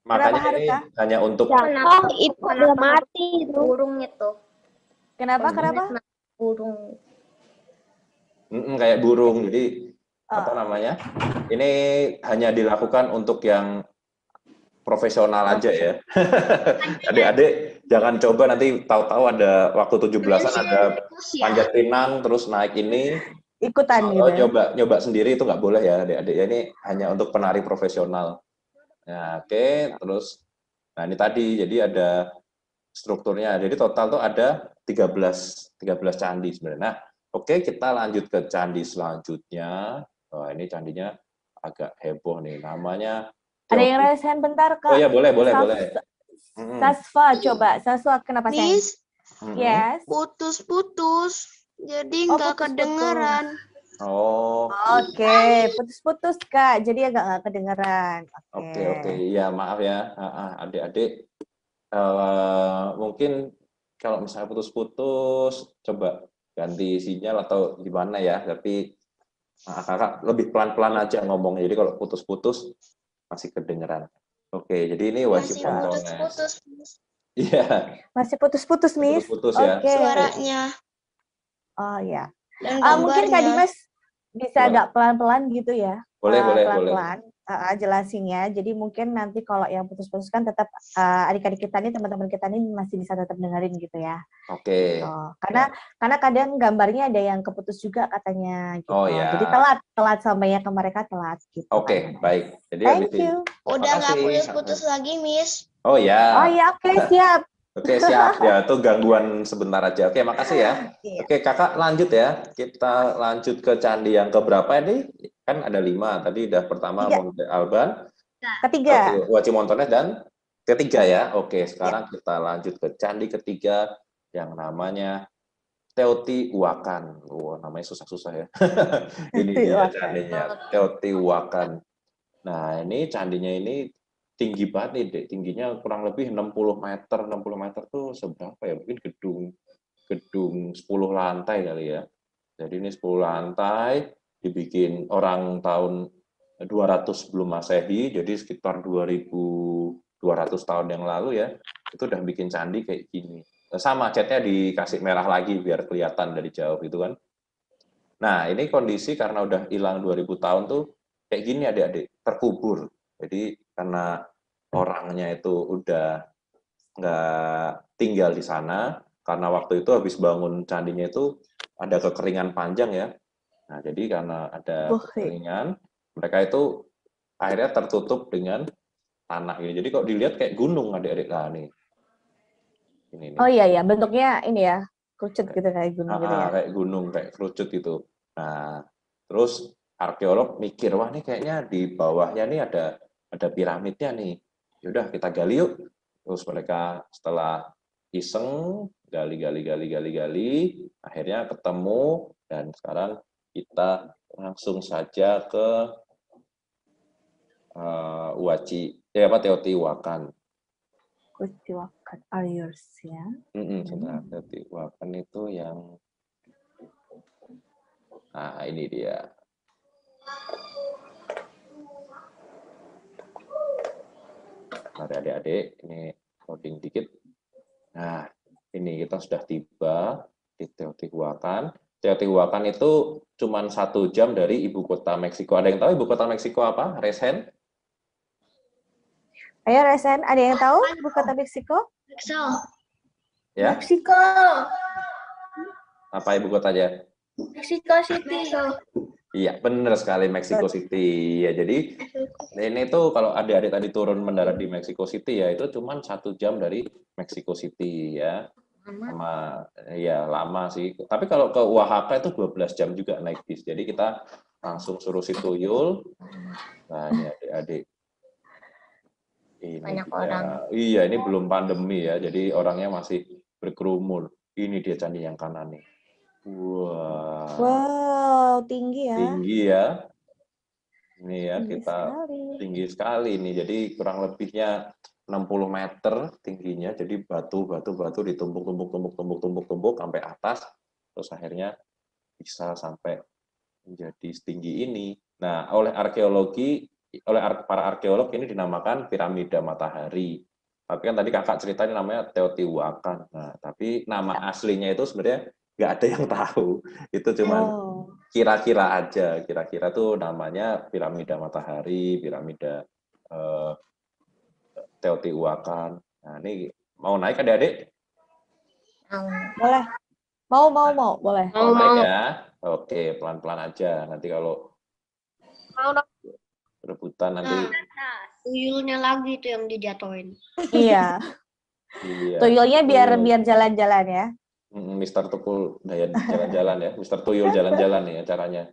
Makanya ini hanya untuk itu udah mati itu. Burung itu. Kenapa? Kenapa? Burung. Kayak burung. Jadi apa Oh. namanya? Ini hanya dilakukan untuk yang profesional aja ya. Adik-adik jangan coba nanti tahu-tahu ada waktu 17-an ada panjat pinang terus naik ini Ikutan gitu ya? nyoba sendiri itu nggak boleh ya adik-adik. Ini hanya untuk penari profesional. Nah, oke, terus nah ini tadi jadi ada strukturnya. Jadi total tuh ada 13 candi sebenarnya. Nah, oke, kita lanjut ke candi selanjutnya. Wah, ini candinya agak heboh nih. Namanya Ada yang raise hand bentar, Kak. Oh ya, boleh. Sasva, coba. Sasva, kenapa sayang? Miss, Yes. putus-putus. Jadi Oh, nggak putus-putus. kedengeran. Oh, Oke, putus-putus, Kak. Jadi agak nggak kedengeran. oke. Iya, maaf ya, adik-adik. Mungkin kalau misalnya putus-putus, coba ganti sinyal atau gimana ya. Tapi kakak lebih pelan-pelan aja ngomongnya. Jadi kalau putus-putus masih kedengeran. Oke, jadi ini wajib Masih kompones. putus-putus, Miss. Iya, Masih putus-putus, Miss. putus-putus ya. Oke. Suaranya Oh ya. dan Mungkin Kak gambarnya. Dimas bisa Gimana? agak pelan-pelan gitu ya. Boleh. Pelan-pelan jelasinnya. Jadi mungkin nanti kalau yang putus-putus kan tetap adik-adik kita nih, teman-teman kita nih masih bisa tetap dengerin gitu ya. Oke. Gitu. Karena kadang gambarnya ada yang keputus juga katanya gitu. Oh, ya. Jadi telat sampainya ke mereka telat gitu. Oke, baik. Jadi Thank habis you. Udah nggak Makasih. putus-putus lagi, Miss. Oh ya. Oh ya, oke, siap. Oke, siap. Ya, itu gangguan sebentar aja. Oke, makasih ya. Iya. Oke, kakak lanjut ya. Kita lanjut ke candi yang keberapa ini? Kan ada 5. Tadi udah pertama 3. Monte Alban, Ketiga. Huachimontones, dan ketiga ya. Oke, sekarang kita lanjut ke candi ketiga yang namanya Teotihuacan. Namanya susah-susah ya. Ini dia candinya, Teotihuacan. Nah, ini candinya ini tinggi banget nih, Dek. Tingginya kurang lebih 60 meter. 60 meter tuh seberapa ya? Mungkin gedung 10 lantai kali ya. Jadi ini 10 lantai, dibikin orang tahun 200 sebelum Masehi, jadi sekitar 2200 tahun yang lalu ya. Itu udah bikin candi kayak gini. Sama, catnya dikasih merah lagi biar kelihatan dari jauh gitu kan. Nah, ini kondisi karena udah hilang 2000 tahun tuh kayak gini adik-adik, terkubur. Jadi karena orangnya itu udah nggak tinggal di sana, karena waktu itu habis bangun candinya itu ada kekeringan panjang ya. Nah, jadi karena ada kekeringan, mereka itu akhirnya tertutup dengan tanah ini. Jadi kok dilihat kayak gunung adik-adik. Nah, nih. Ini. Oh iya, bentuknya ini ya, kerucut gitu kayak gunung gitu ya. Kayak gunung, kayak kerucut gitu. Nah, terus arkeolog mikir, wah ini kayaknya di bawahnya nih ada piramidnya nih. Yaudah kita gali yuk. Terus mereka setelah iseng gali, akhirnya ketemu dan sekarang kita langsung saja ke Teotihuacan. Teotihuacan are yours ya. Teotihuacan itu yang ini dia. Mari adik-adik, ini loading dikit. Nah, ini kita sudah tiba di Teotihuacan. Teotihuacan itu cuma 1 jam dari ibu kota Meksiko. Ada yang tahu ibu kota Meksiko apa? Raise hand. Ayo Resen, ada yang tahu ibu kota Meksiko? Ya? Meksiko. Apa ibu kotanya? Meksiko City. Iya, benar sekali, Mexico City. Ya, jadi ini tuh kalau adik-adik tadi turun mendarat di Mexico City ya itu cuma 1 jam dari Mexico City ya. Lama sih. Tapi kalau ke Oaxaca itu 12 jam juga naik bis. Jadi kita langsung suruh si tuyul. Nah, ini adik-adik. Ini Banyak dia. orang. Iya, ini belum pandemi ya. Jadi orangnya masih berkerumun. Ini dia candi yang kanan nih. Wow, tinggi ya. Tinggi ya. Ini ya, Tinggi kita sekali. tinggi sekali nih. Jadi kurang lebihnya 60 meter tingginya. Jadi batu ditumpuk sampai atas. Terus akhirnya bisa sampai menjadi setinggi ini. Nah, oleh para arkeolog ini dinamakan piramida matahari. Tapi kan tadi kakak ceritain namanya Teotihuacan. Nah, tapi nama aslinya itu sebenarnya nggak ada yang tahu. Itu cuman Oh. kira-kira aja. Kira-kira tuh namanya piramida matahari, piramida eh, Teotihuacan. Nah, ini mau naik adik-adik? Boleh. Mau. Boleh. Mau, Naik mau. ya. Oke, pelan-pelan aja. Nanti kalau Mau dong. rebutan nanti. Nah, tuyulnya lagi tuh yang dijatuhin. Iya. Iya. Tuyulnya biar Tuyul. jalan-jalan ya. Mister Tukul Dayan jalan-jalan ya. Mister Tuyul jalan-jalan nih ya caranya.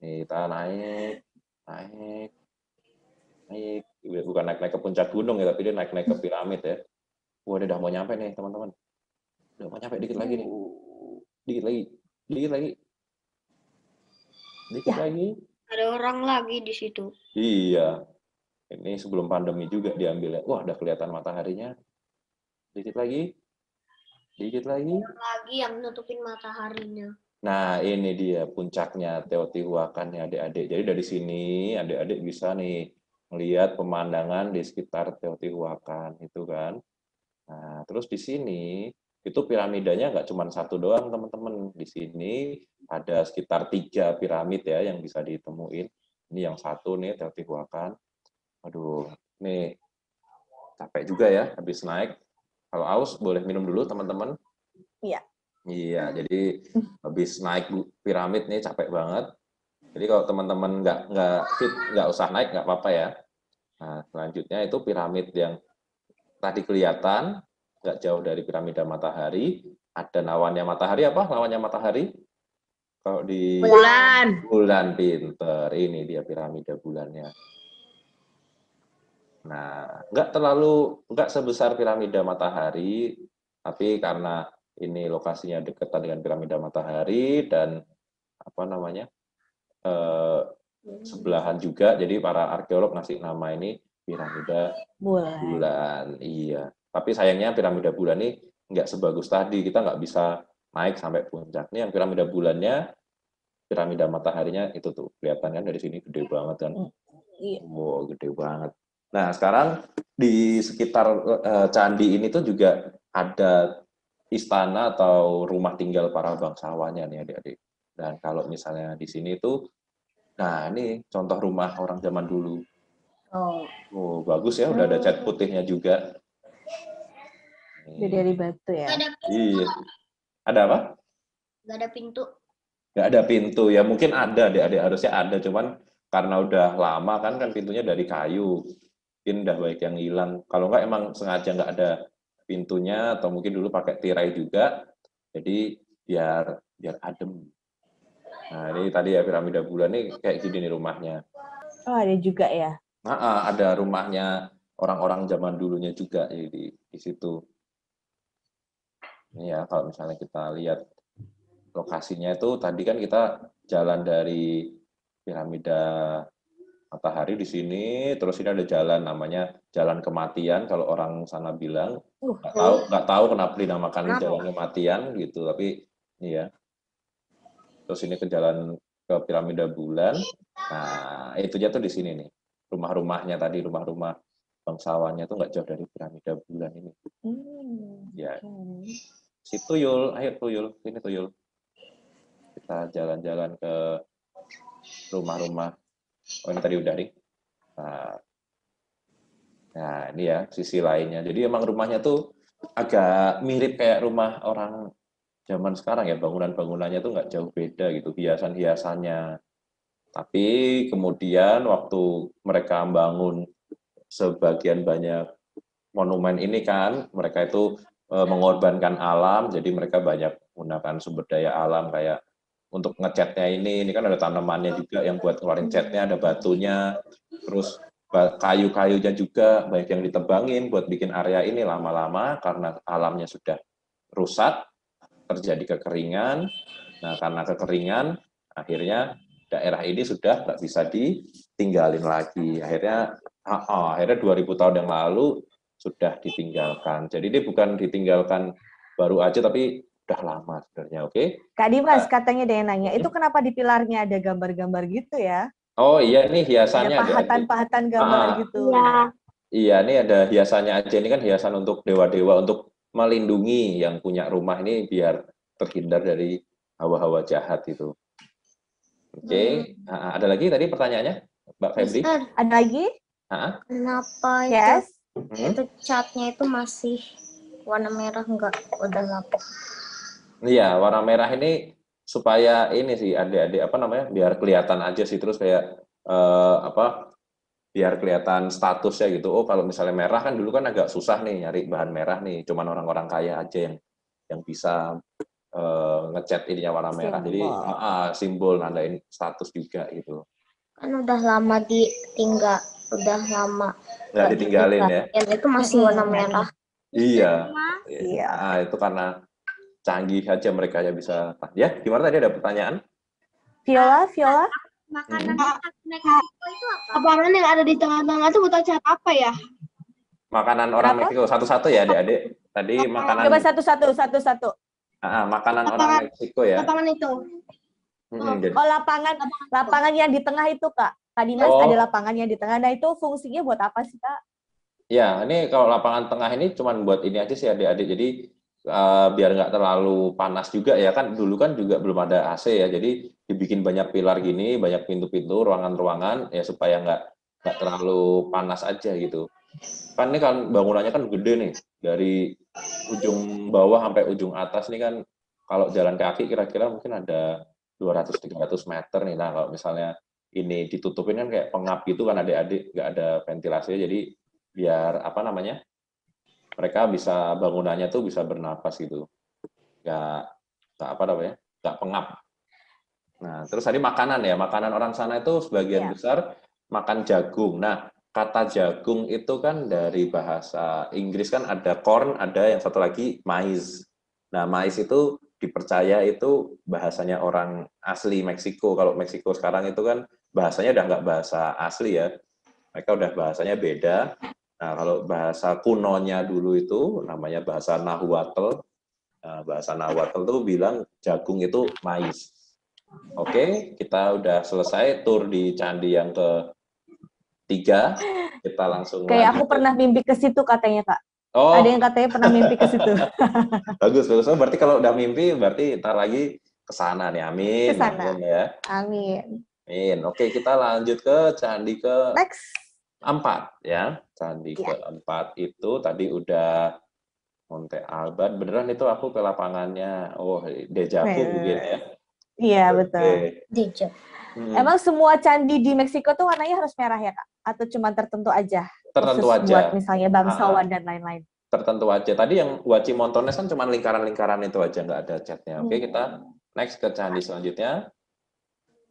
Nih, kita naik. Bukan naik-naik ke puncak gunung ya, tapi dia naik-naik ke piramid ya. Wah, dia udah mau nyampe nih, teman-teman. Udah mau nyampe dikit lagi nih. Dikit lagi. Dikit lagi. Ada orang lagi di situ. Iya. Ini sebelum pandemi juga diambil ya. Wah, udah kelihatan mataharinya. Dikit lagi. Lagi yang nutupin mataharinya. Nah, ini dia puncaknya Teotihuacan ya adik-adik. Jadi dari sini adik-adik bisa nih melihat pemandangan di sekitar Teotihuacan itu kan. Nah, terus di sini itu piramidanya nggak cuma satu doang teman-teman. Di sini ada sekitar 3 piramid ya yang bisa ditemuin. Ini yang satu nih Teotihuacan. Aduh, nih capek juga ya habis naik. Kalau aus boleh minum dulu teman-teman. Iya. Iya, jadi habis naik piramid nih capek banget. Jadi kalau teman-teman nggak fit, nggak usah naik, nggak apa-apa ya. Nah, selanjutnya itu piramid yang tadi kelihatan, nggak jauh dari piramida matahari. Ada lawannya matahari apa? Lawannya matahari? Kalau di bulan pinter, ini dia piramida bulannya. Nah, nggak sebesar piramida matahari, tapi karena ini lokasinya dekatan dengan piramida matahari dan apa namanya sebelahan juga, jadi para arkeolog ngasih nama ini piramida bulan. Iya, tapi sayangnya piramida bulan ini nggak sebagus tadi, kita nggak bisa naik sampai puncak. Ini yang piramida bulannya, piramida mataharinya itu tuh kelihatan kan dari sini gede banget kan. Wow, gede banget. Nah, sekarang di sekitar candi ini tuh juga ada istana atau rumah tinggal para bangsawannya nih adik-adik. Dan kalau misalnya di sini tuh, nah ini contoh rumah orang zaman dulu. Oh, bagus ya, udah ada cat putihnya juga. Jadi dari batu ya. Gak ada pintu. Iya. Ada apa? Gak ada pintu. Nggak ada pintu ya, mungkin ada adik-adik, harusnya ada, cuman karena udah lama kan pintunya dari kayu. Mungkin udah banyak yang hilang. Kalau nggak emang sengaja nggak ada pintunya atau mungkin dulu pakai tirai juga. Jadi biar adem. Nah, ini tadi ya piramida bulan nih kayak gini nih rumahnya. Oh, ada juga ya. Nah, ada rumahnya orang-orang zaman dulunya juga di situ. Ini ya kalau misalnya kita lihat lokasinya itu tadi kan kita jalan dari piramida matahari di sini, terus ini ada jalan namanya Jalan Kematian kalau orang sana bilang. Nggak tahu kenapa dinamakan Jalan Kematian gitu, tapi ini ya. Terus ini ke jalan ke piramida bulan. Nah, itu jatuh di sini nih. Rumah-rumahnya tadi, rumah-rumah bangsawannya tuh nggak jauh dari piramida bulan ini. Ya. Si Tuyul, ayo Tuyul, sini Tuyul. Kita jalan-jalan ke rumah-rumah. Oh, ini tadi udah nih. Nah, ini ya sisi lainnya. Jadi emang rumahnya tuh agak mirip kayak rumah orang zaman sekarang ya, bangunan-bangunannya tuh nggak jauh beda gitu, hiasan-hiasannya. Tapi kemudian waktu mereka bangun sebagian banyak monumen ini kan, mereka itu mengorbankan alam, jadi mereka banyak menggunakan sumber daya alam kayak untuk ngecatnya ini kan ada tanamannya juga yang buat ngeluarin catnya, ada batunya, terus kayu-kayunya juga banyak yang ditebangin buat bikin area ini lama-lama karena alamnya sudah rusak, terjadi kekeringan. Nah, karena kekeringan, akhirnya daerah ini sudah nggak bisa ditinggalin lagi. Akhirnya 2000 tahun yang lalu sudah ditinggalkan. Jadi ini bukan ditinggalkan baru aja, tapi udah lama sebenarnya, oke? Kak Dimas, katanya ada yang nanya, itu kenapa di pilarnya ada gambar-gambar gitu ya? Oh iya, ini hiasannya ada pahatan-pahatan gambar gitu. Iya. Iya, ini ada hiasannya aja. Ini kan hiasan untuk dewa-dewa, untuk melindungi yang punya rumah ini biar terhindar dari hawa-hawa jahat itu. Oke, ada lagi tadi pertanyaannya, Mbak Febri? Mister, Ada lagi? Ah, kenapa Yes. itu catnya itu masih warna merah enggak udah lapuk? Iya, warna merah ini supaya ini sih adik-adik apa namanya, biar kelihatan aja sih, terus kayak biar kelihatan statusnya gitu. Oh, kalau misalnya merah kan dulu kan agak susah nih nyari bahan merah nih, cuman orang-orang kaya aja yang bisa ngecat ininya warna merah. Jadi simbol nandain status juga gitu. Kan udah lama ditinggal, udah lama Nggak ditinggalin ya. Dan itu masih warna merah. Iya. Iya. Itu karena canggih aja mereka ya bisa. Ya, gimana tadi ada pertanyaan? Viola? Makanan Meksiko itu apa? Apaan yang ada di tengah-tengah itu buat acara apa ya? Makanan orang Kenapa? Meksiko satu-satu ya adik-adik. Tadi makanan Coba satu-satu. makanan orang Meksiko ya. Lapangan itu. Jadi, Oh, lapangan yang di tengah itu, Kak. Kak Dimas Oh. ada lapangan yang di tengah. Nah, itu fungsinya buat apa sih, Kak? ya, ini kalau lapangan tengah ini cuma buat ini aja sih adik-adik. Jadi biar nggak terlalu panas juga ya kan. Dulu kan juga belum ada AC ya. Jadi dibikin banyak pilar gini, banyak pintu-pintu, ruangan-ruangan ya supaya nggak terlalu panas aja gitu. Kan ini kan bangunannya kan gede nih, dari ujung bawah sampai ujung atas nih kan kalau jalan kaki kira-kira mungkin ada 200-300 meter nih. Nah, kalau misalnya ini ditutupin kan kayak pengap gitu kan adik-adik, nggak ada ventilasinya, jadi biar apa namanya, mereka bisa bangunannya tuh bisa bernapas gitu, nggak apa namanya, nggak pengap. Nah, terus tadi makanan ya, makanan orang sana itu sebagian Iya. besar makan jagung. Nah, kata jagung itu kan dari bahasa Inggris kan ada corn, ada yang satu lagi maize. Nah, maize itu dipercaya itu bahasanya orang asli Meksiko. Kalau Meksiko sekarang itu kan bahasanya udah nggak bahasa asli ya. Mereka udah bahasanya beda. Nah, kalau bahasa kunonya dulu itu namanya bahasa Nahuatl. Nah, bahasa Nahuatl itu bilang jagung itu maize. Oke, kita udah selesai tur di candi yang ketiga. Kita langsung Kayak aku lanjut. pernah mimpi ke situ katanya, Kak. Oh, Ada yang katanya pernah mimpi ke situ. bagus. Oh, berarti kalau udah mimpi, berarti ntar lagi ke sana nih. Amin. Ke sana. Amin ya. Amin. Amin. Oke, kita lanjut ke candi ke Next. 4 ya. Candi keempat itu tadi udah Monte Alban. Beneran itu aku ke lapangannya. Oh, dejavu mungkin ya. Iya, betul. Deja. Emang semua candi di Meksiko tuh warnanya harus merah ya, Kak? Atau cuma tertentu aja? Tertentu Khusus aja. buat misalnya bangsawan dan lain-lain. Tertentu aja. Tadi yang Huachimontones kan cuma lingkaran-lingkaran itu aja, nggak ada catnya. Oke, kita next ke candi selanjutnya.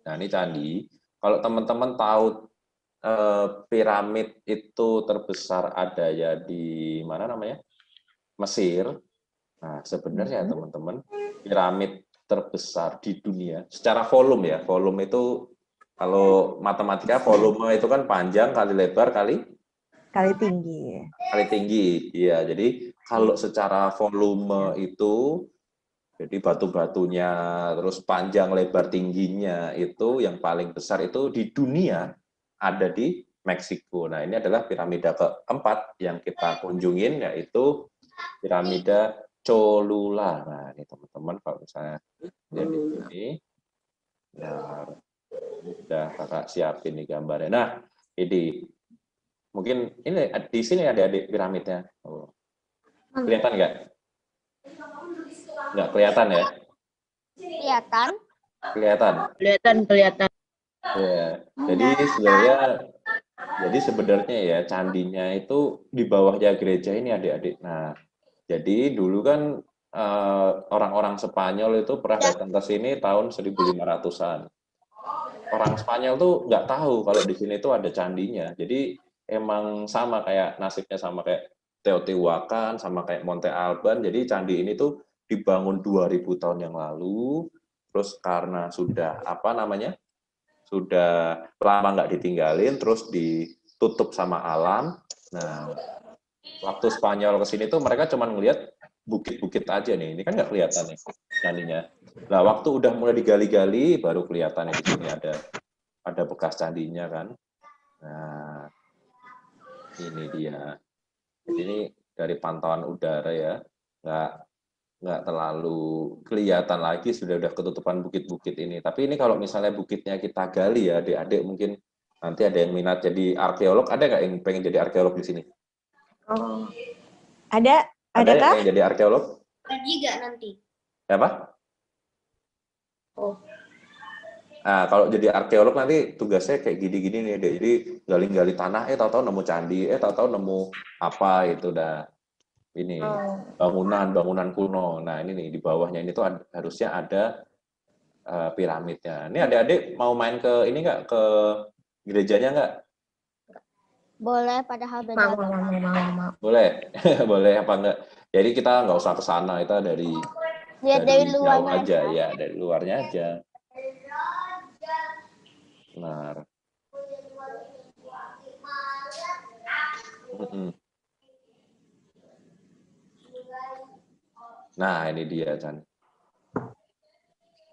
Nah, ini candi. Kalau teman-teman tahu piramid itu terbesar ada ya di mana namanya? Mesir. Nah, sebenarnya teman-teman, piramid terbesar di dunia secara volume ya. Volume itu kalau matematika volume itu kan panjang kali lebar kali tinggi. Iya, jadi kalau secara volume itu, jadi batu-batunya, terus panjang, lebar, tingginya itu yang paling besar itu di dunia ada di Meksiko. Nah, ini adalah piramida keempat yang kita kunjungin, yaitu piramida Cholula. Nah, ini teman-teman kalau misalnya lihat di sini, nah, udah kakak siapin nih gambarnya. Nah, ini mungkin ini di sini ada adik piramidnya. Oh. Kelihatan nggak? Nggak kelihatan ya? Kelihatan. Kelihatan. Ya. Jadi sebenarnya ya candinya itu di bawahnya gereja ini adik-adik. Nah, jadi dulu kan orang-orang Spanyol itu pernah datang ke sini tahun 1500-an. Orang Spanyol tuh nggak tahu kalau di sini tuh ada candinya. Jadi emang sama kayak nasibnya sama kayak Teotihuacan, sama kayak Monte Alban. Jadi candi ini tuh dibangun 2000 tahun yang lalu. Terus karena sudah sudah lama nggak ditinggalin, terus ditutup sama alam. Nah, waktu Spanyol ke sini tuh mereka cuma ngelihat bukit-bukit aja nih. Ini kan nggak kelihatan nih candinya. Nah, waktu udah mulai digali-gali, baru kelihatan di sini ada bekas candinya kan. Nah, Ini dia. Jadi ini dari pantauan udara ya, nggak terlalu kelihatan lagi, sudah ketutupan bukit-bukit ini. Tapi ini kalau misalnya bukitnya kita gali ya, adik-adik mungkin nanti ada yang minat jadi arkeolog, ada nggak yang pengen jadi arkeolog di sini? Oh. Ada Ada yang kah? pengen jadi arkeolog? Gaji nggak nanti? Apa? Oh. Nah, kalau jadi arkeolog nanti tugasnya kayak gini-gini nih, Dek. Jadi gali-gali tanah, tahu-tahu nemu candi, tahu-tahu nemu apa itu dah. Ini bangunan kuno. Nah ini nih di bawahnya ini tuh harusnya ada piramidnya. Ini adik-adik mau main ke ini nggak, ke gerejanya nggak? Boleh, padahal beda agama. Boleh, boleh apa enggak? Jadi kita nggak usah ke sana, kita dari Lihat dari jauh luarnya aja ya, dari luarnya aja. Benar. Nah, ini dia, Chan.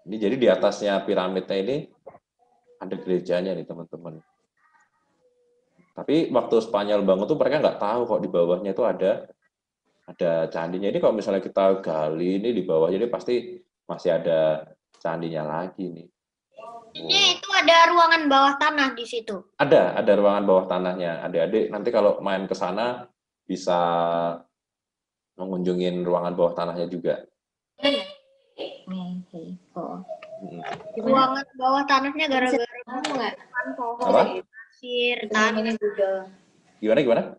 Ini jadi di atasnya piramidnya ini ada gerejanya nih, teman-teman. Tapi waktu Spanyol bangun tuh mereka nggak tahu kok di bawahnya itu ada candinya. Ini kalau misalnya kita gali ini di bawah, jadi pasti masih ada candinya lagi nih. Ini itu ada ruangan bawah tanah di situ. Ada ruangan bawah tanahnya. Adik-adik nanti kalau main ke sana bisa mengunjungin ruangan bawah tanahnya juga. Ruangan bawah tanahnya gara-gara pohon, Apa? pasir, tanah. Gimana?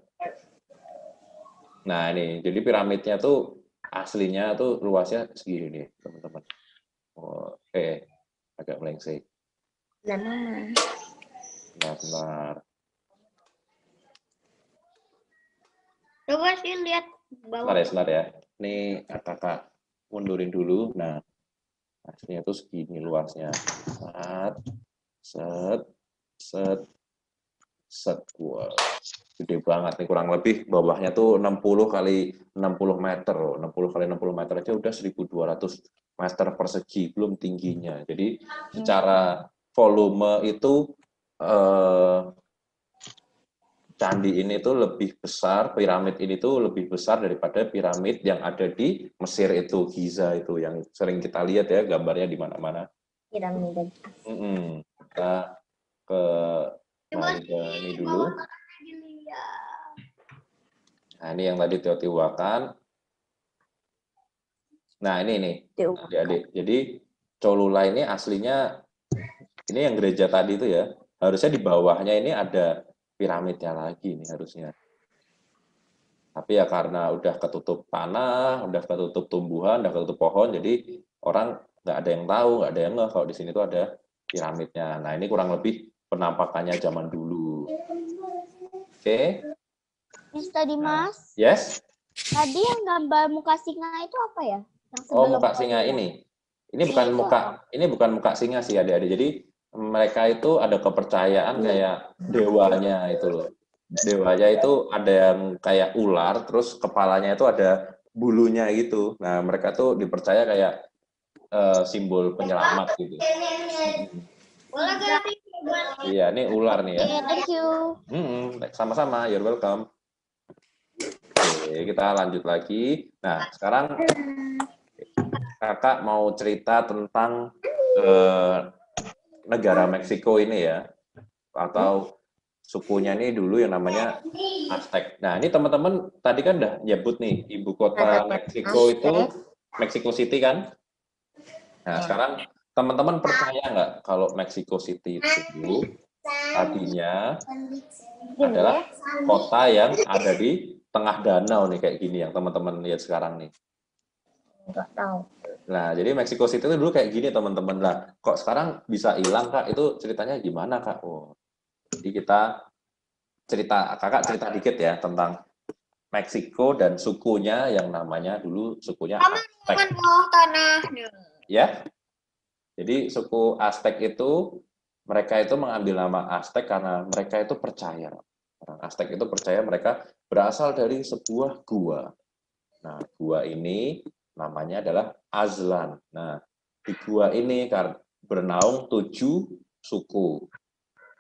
Nah ini, jadi piramidnya tuh aslinya tuh luasnya segini nih, teman-teman. Oke, agak melengsek. Benar. Coba sih lihat bawah. Sebentar ya. Ini kakak mundurin dulu. Nah, aslinya tuh segini luasnya. Set. Wow. Gede banget nih, kurang lebih bawahnya tuh 60 kali 60 meter. 60 kali 60 meter aja udah 1.200 meter persegi, belum tingginya. Jadi secara volume itu candi ini tuh lebih besar, piramid ini tuh lebih besar daripada piramid yang ada di Mesir itu, Giza itu, yang sering kita lihat ya gambarnya di mana-mana. Piramid. Kita ke ini dulu. Nah, ini yang tadi Teotihuacan. Nah, ini nih, adik-adik. Jadi Cholula ini aslinya, ini yang gereja tadi itu ya, harusnya di bawahnya ini ada piramidnya lagi nih harusnya. Tapi ya karena udah ketutup tanah, udah ketutup tumbuhan, udah ketutup pohon, jadi orang nggak ada yang tahu, nggak ada yang ngeh kalau di sini tuh ada piramidnya. Nah, ini kurang lebih penampakannya zaman dulu. Oke. Tadi Mas. Yes. Tadi yang gambar muka singa itu apa ya? Muka singa ini. Ini bukan muka singa sih adik-adik. Jadi mereka itu ada kepercayaan kayak dewanya itu loh. Dewanya itu ada yang kayak ular, terus kepalanya itu ada bulunya gitu. Nah, mereka tuh dipercaya kayak simbol penyelamat gitu. Boleh gak? Iya, ini ular nih ya. Thank you. Sama-sama, you're welcome. Oke, kita lanjut lagi. Nah, sekarang kakak mau cerita tentang negara Meksiko ini ya, atau sukunya ini dulu yang namanya Aztec. Nah, ini teman-teman tadi kan udah nyebut nih, ibu kota Meksiko itu Mexico City kan? Nah, sekarang teman-teman percaya nggak kalau Mexico City itu tadinya adalah kota yang ada di tengah danau nih, kayak gini yang teman-teman lihat sekarang nih. Nggak tahu. Nah, jadi Mexico City itu dulu kayak gini teman-teman lah. Kok sekarang bisa hilang Kak? Itu ceritanya gimana Kak? Jadi kakak cerita dikit ya tentang Meksiko dan sukunya yang namanya dulu sukunya Aztec. Bawah tanahnya. Ya, jadi suku Aztec itu mereka itu mengambil nama Aztec karena mereka itu percaya. Orang Aztec itu percaya mereka berasal dari sebuah gua. Nah, gua ini namanya adalah Aztlan. Nah, di gua ini bernaung 7 suku.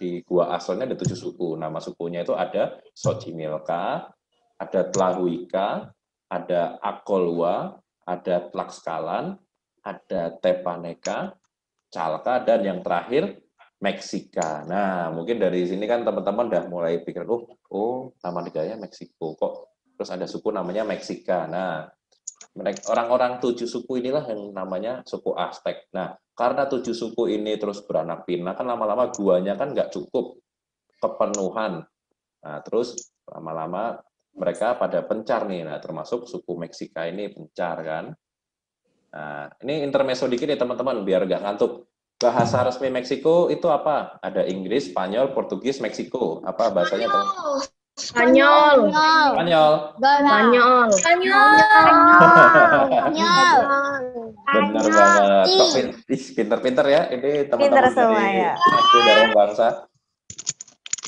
di Gua Astonnya ada 7 suku. Nama sukunya itu ada Xochimilca, ada Tlahuica, ada Acolua, ada Tlaxcalan, ada Tepaneka, Chalca, dan yang terakhir Meksika. Nah, mungkin dari sini kan teman-teman udah mulai pikir, oh nama negaranya Meksiko, kok terus ada suku namanya Meksika. Nah, orang-orang 7 suku inilah yang namanya suku Aztec. Nah, karena 7 suku ini terus beranak pinak, kan lama-lama guanya kan nggak cukup kepenuhan. Nah, terus lama-lama mereka pada pencar nih. Nah, termasuk suku Meksika ini pencar kan. Nah, ini intermezzo dikit ya teman-teman, biar nggak ngantuk. Bahasa resmi Meksiko itu apa? Ada Inggris, Spanyol, Portugis, Meksiko. Apa bahasanya teman? Spanyol. Spanyol. Spanyol. Bener banget. Kok pinter-pinter ya ini teman-teman Pinter semua ya. Aku dari bangsa.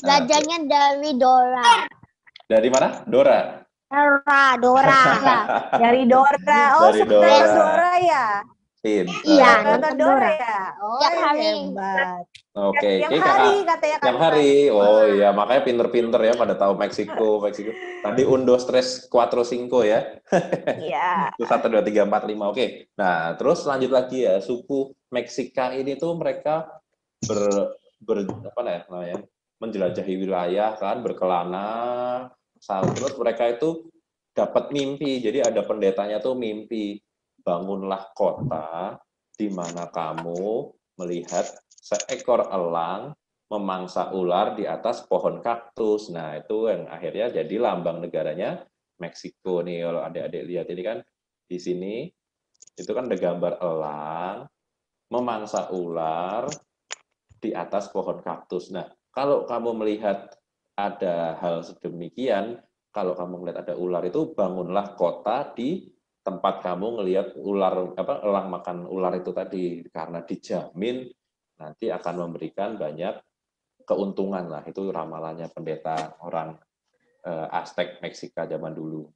Belajarnya dari Dora. Dari mana? Dora. Dora. Dari Dora. Oh, Dari suka Dora. Dora ya? Pinter. Iya, Nonton Dora ya? Oh, Tiap hari. hebat. Oke, Tiap oke, hari Kakak. katanya Tiap Kakak. hari. Oh iya, makanya pinter-pinter ya pada tahu Meksiko. Tadi undo stres 4, 5 ya. Iya. Itu 1, 2, 3, 4, 5. Oke. Nah, terus lanjut lagi ya. Suku Meksika ini tuh mereka apa namanya? Menjelajahi wilayah kan, berkelana. Terus mereka itu dapat mimpi. Jadi ada pendetanya tuh mimpi, bangunlah kota di mana kamu melihat seekor elang memangsa ular di atas pohon kaktus. Nah, itu yang akhirnya jadi lambang negaranya Meksiko nih. Kalau adik-adik lihat ini kan di sini itu kan ada gambar elang memangsa ular di atas pohon kaktus. Nah, kalau kamu melihat ada hal sedemikian, kalau kamu melihat ada ular itu, bangunlah kota di tempat kamu ngelihat elang makan ular itu tadi, karena dijamin nanti akan memberikan banyak keuntungan lah. Itu ramalannya pendeta orang Aztec Meksika zaman dulu.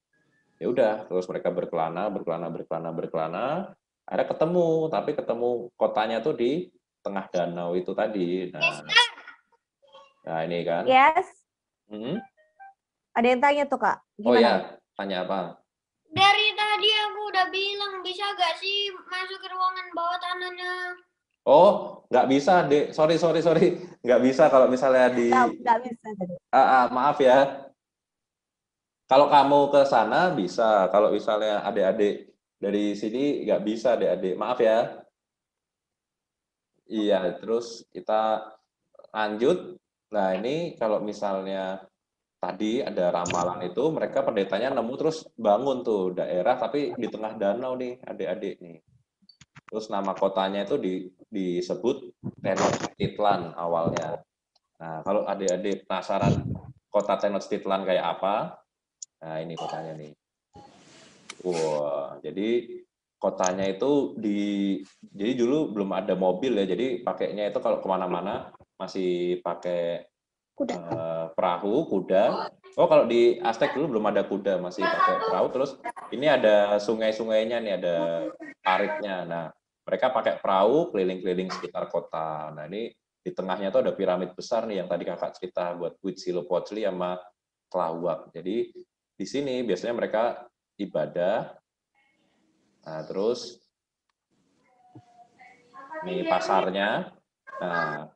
Ya udah, terus mereka berkelana, akhirnya ketemu, tapi ketemu kotanya tuh di tengah danau itu tadi. Nah ini kan. Yes. Hmm? Ada yang tanya tuh, Kak. Oh Gimana? ya, tanya apa? Dari tadi aku udah bilang, bisa gak sih masuk ke ruangan bawah tanahnya? Oh, nggak bisa, Dek. Sorry. Nggak bisa kalau misalnya di... Nggak bisa tadi. maaf ya. Kalau kamu ke sana bisa. Kalau misalnya adik-adik dari sini nggak bisa, adik-adik. Maaf ya. Iya, terus kita lanjut. Nah, ini kalau misalnya tadi ada ramalan itu, mereka pendetanya nemu terus bangun tuh daerah, tapi di tengah danau nih, adik-adik nih. Terus nama kotanya itu disebut Tenochtitlan awalnya. Nah, kalau adik-adik penasaran kota Tenochtitlan kayak apa, nah ini kotanya nih. Wah, jadi kotanya itu jadi dulu belum ada mobil ya, jadi pakainya itu kalau kemana-mana masih pakai perahu, kuda. Oh, kalau di Aztec dulu belum ada kuda, masih pakai perahu. Terus ini ada sungai-sungainya nih, ada paritnya. Nah, mereka pakai perahu keliling-keliling sekitar kota. Nah, ini di tengahnya tuh ada piramid besar nih yang tadi kakak cerita buat Huitzilopochtli sama Tlahuac. Jadi di sini biasanya mereka ibadah. Nah, terus nih pasarnya. Nah,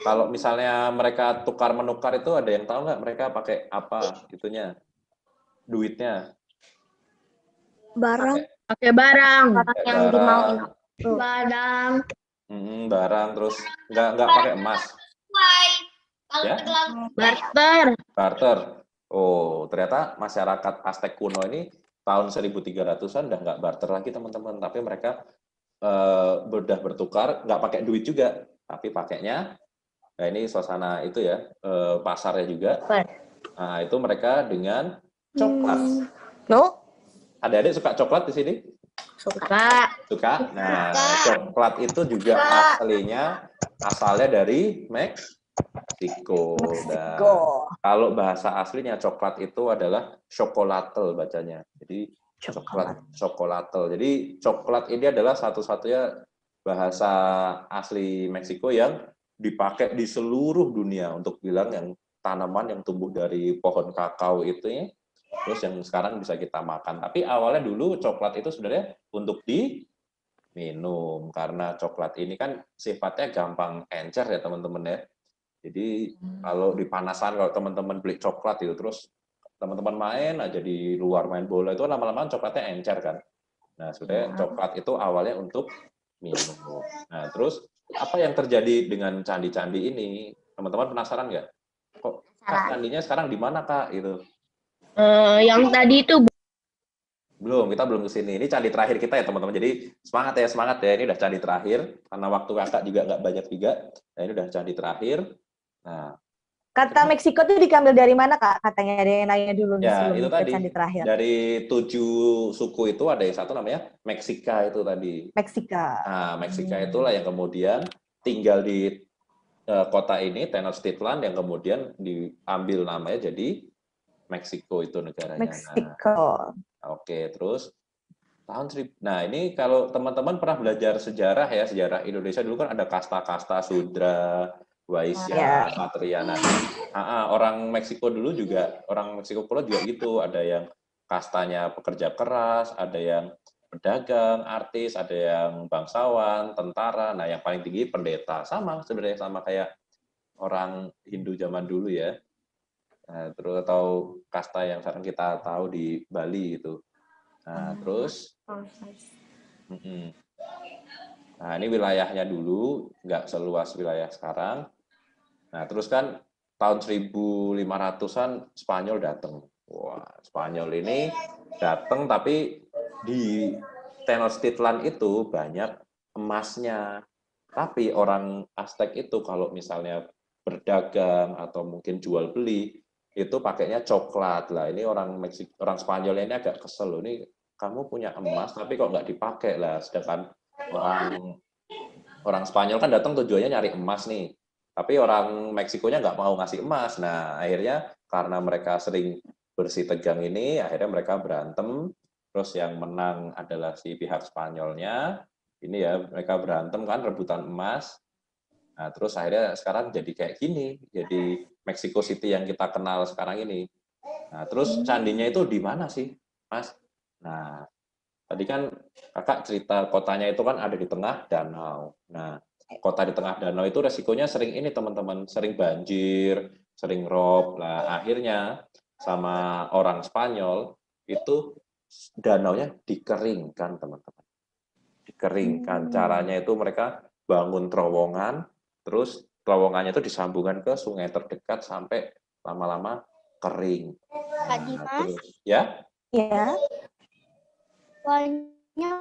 kalau misalnya mereka tukar menukar itu ada yang tahu nggak mereka pakai apa itunya, duitnya? Barang. Pakai barang. Yang dimauin. Barang. Barang, terus nggak pakai emas. Why? Kalau Ya? terlalu Barter. Barter. Oh, ternyata masyarakat Aztec kuno ini tahun 1300-an udah nggak barter lagi teman-teman, tapi mereka udah bertukar, nggak pakai duit juga, tapi pakainya, nah ini suasana itu ya, pasarnya juga. Nah, itu mereka dengan coklat. Adik-adik suka coklat di sini? Suka. Suka. Nah, coklat itu juga asalnya dari Meksiko. Dan kalau bahasa aslinya coklat itu adalah chocolatel bacanya. Jadi chocolatel. Jadi coklat ini adalah satu-satunya bahasa asli Meksiko yang dipakai di seluruh dunia untuk bilang yang tanaman yang tumbuh dari pohon kakao itu ya, terus yang sekarang bisa kita makan. Tapi awalnya dulu coklat itu sebenarnya untuk diminum, karena coklat ini kan sifatnya gampang encer ya teman-teman ya. Jadi kalau dipanasan, kalau teman-teman beli coklat itu, terus teman-teman main aja di luar main bola, itu lama-lama coklatnya encer kan. Nah, sebenarnya coklat itu awalnya untuk minum. Nah, terus apa yang terjadi dengan candi-candi ini? Teman-teman penasaran nggak? Kok Kak, candinya sekarang di mana, Kak? Gitu. Yang tadi itu Belum, kita belum ke sini. Ini candi terakhir kita ya, teman-teman. Jadi semangat ya. Ini udah candi terakhir. Karena waktu Kakak juga nggak banyak juga. Nah, ini udah candi terakhir. Nah, Kata Meksiko itu diambil dari mana, Kak? Katanya ada yang nanya dulu nih ya, sebelum itu ke tadi. candi terakhir. Dari 7 suku itu ada yang satu namanya Meksika itu tadi. Meksika. Nah, Meksika itulah yang kemudian tinggal di kota ini, Tenochtitlan, yang kemudian diambil namanya jadi Meksiko itu negaranya. Meksiko. Nah, oke, terus nah ini kalau teman-teman pernah belajar sejarah ya, sejarah Indonesia dulu kan ada kasta-kasta Sudra, Waisya, Satria. Nah, orang Meksiko dulu juga, orang Meksiko Pulau juga gitu, ada yang kastanya pekerja keras, ada yang pedagang, artis, ada yang bangsawan, tentara. Nah, yang paling tinggi pendeta. Sama sebenarnya, sama kayak orang Hindu zaman dulu ya. Nah, terus atau kasta yang sekarang kita tahu di Bali itu. Nah, terus nah, ini wilayahnya dulu, nggak seluas wilayah sekarang. Nah, terus kan tahun 1500-an Spanyol datang. Wah, Spanyol ini datang, tapi di Tenochtitlan itu banyak emasnya. Tapi orang Aztec itu kalau misalnya berdagang atau mungkin jual beli, itu pakainya coklat. Lah, ini orang Spanyol ini agak kesel loh. Ini kamu punya emas, tapi kok nggak dipakai lah. Sedangkan orang Spanyol kan datang tujuannya nyari emas nih. Tapi orang Meksikonya nggak mau ngasih emas. Nah, akhirnya karena mereka sering bersih tegang ini, akhirnya mereka berantem. Terus yang menang adalah si pihak Spanyolnya. Ini ya, mereka berantem kan, rebutan emas. Nah, terus akhirnya sekarang jadi kayak gini. Jadi Mexico City yang kita kenal sekarang ini. Nah, terus candinya itu di mana sih, Mas? Nah, tadi kan Kakak cerita kotanya itu kan ada di tengah danau. Nah, kota di tengah danau itu resikonya sering ini teman-teman, sering banjir, sering rob. Nah, akhirnya sama orang Spanyol itu danaunya dikeringkan, teman-teman. Dikeringkan. Caranya itu mereka bangun terowongan, terus terowongannya itu disambungkan ke sungai terdekat sampai lama-lama kering. Kak Dimas, Ya? Ya. soalnya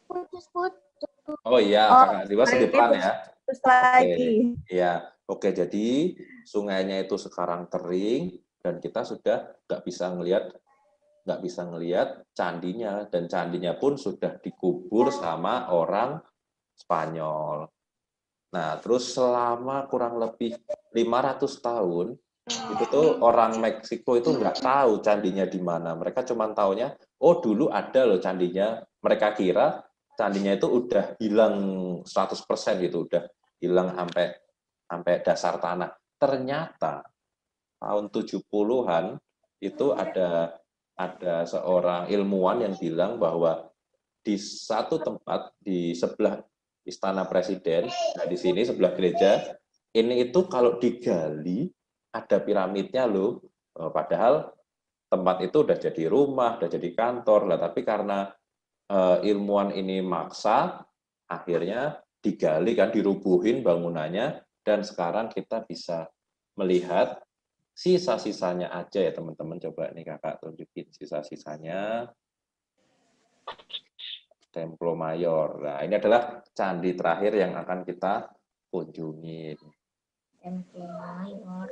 putus-putus. Oh iya, Kakak Dimas lebih pelan ya. Terus lagi. Ya, oke. Jadi sungainya itu sekarang kering dan kita sudah nggak bisa ngelihat candinya, dan candinya pun sudah dikubur sama orang Spanyol. Nah, terus selama kurang lebih 500 tahun itu tuh orang Meksiko itu nggak tahu candinya di mana. Mereka cuma taunya, oh dulu ada loh candinya. Mereka kira candinya itu udah hilang 100% gitu, udah hilang sampai dasar tanah. Ternyata tahun 70-an itu ada seorang ilmuwan yang bilang bahwa di satu tempat di sebelah Istana Presiden, nah di sini sebelah gereja, ini itu kalau digali ada piramidnya loh. Padahal tempat itu udah jadi rumah, udah jadi kantor lah, tapi karena ilmuwan ini maksa, akhirnya digali kan, dirubuhin bangunannya, dan sekarang kita bisa melihat sisa-sisanya aja ya teman-teman. Coba nih Kakak tunjukin sisa-sisanya. Templo Mayor. Nah, ini adalah candi terakhir yang akan kita kunjungi. Templo Mayor.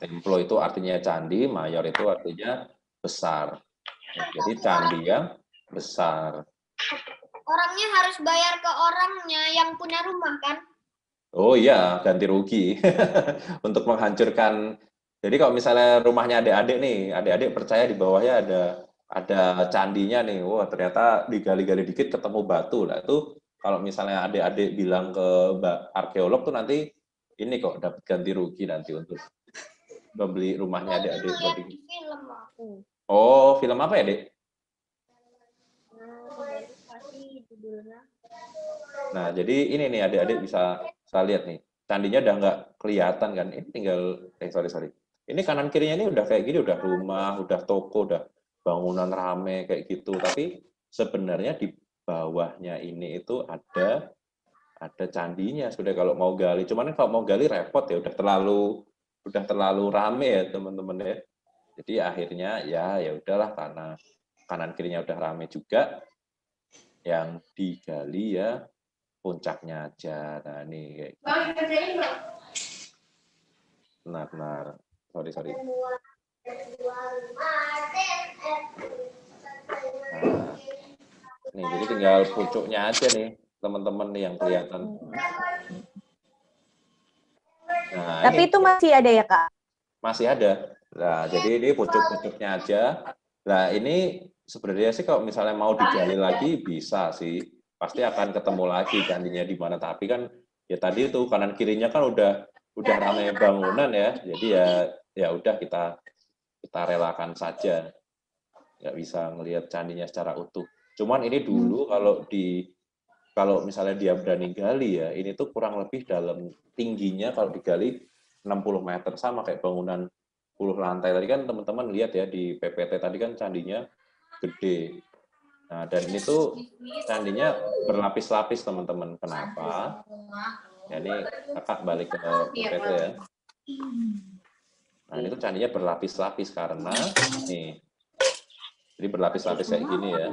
Templo itu artinya candi, mayor itu artinya besar. Jadi candi yang besar. Orangnya harus bayar ke orangnya yang punya rumah kan? Oh iya, ganti rugi. Untuk menghancurkan. Jadi kalau misalnya rumahnya adik-adik nih, adik-adik percaya di bawahnya ada candinya nih. Wah, ternyata digali-gali dikit ketemu batu. Nah, itu kalau misalnya adik-adik bilang ke Mbak arkeolog tuh nanti ini kok dapat ganti rugi nanti untuk membeli rumahnya adik-adik. Lihat di film aku. Oh, film apa ya, Dek? Pasti judulnya. Nah, jadi ini nih adik-adik bisa lihat nih. Candinya udah nggak kelihatan kan. Ini tinggal, sorry. Ini kanan kirinya ini udah kayak gini, udah rumah, udah toko, udah bangunan rame kayak gitu. Tapi sebenarnya di bawahnya ini itu ada candinya sudah kalau mau gali. Cuman kalau mau gali repot ya, udah terlalu rame ya teman-teman ya. Jadi akhirnya ya udahlah, karena kanan kirinya udah rame juga, yang digali ya puncaknya aja. Nah ini kayak benar. Sorry. Nah, nih jadi tinggal pucuknya aja nih teman-teman nih yang kelihatan. Nah, Tapi itu masih ada ya, Kak? Masih ada. Nah, jadi ini pucuk-pucuknya aja. Nah, ini sebenarnya sih kalau misalnya mau digali lagi bisa sih. Pasti akan ketemu lagi candinya di mana. Tapi kan ya tadi itu kanan kirinya kan udah ramai bangunan ya. Jadi ya udah kita relakan saja. Nggak bisa ngelihat candinya secara utuh. Cuman ini dulu kalau misalnya dia berani gali ya, ini tuh kurang lebih dalam tingginya kalau digali 60 meter, sama kayak bangunan 10 lantai. Tadi kan teman-teman lihat ya di PPT tadi kan candinya gede. Nah, dan ini tuh candinya berlapis-lapis teman-teman. Kenapa? Ya, ini kakak balik ke PPT ya. Nah, ini tuh candinya berlapis-lapis karena nih. Jadi berlapis-lapis kayak gini ya.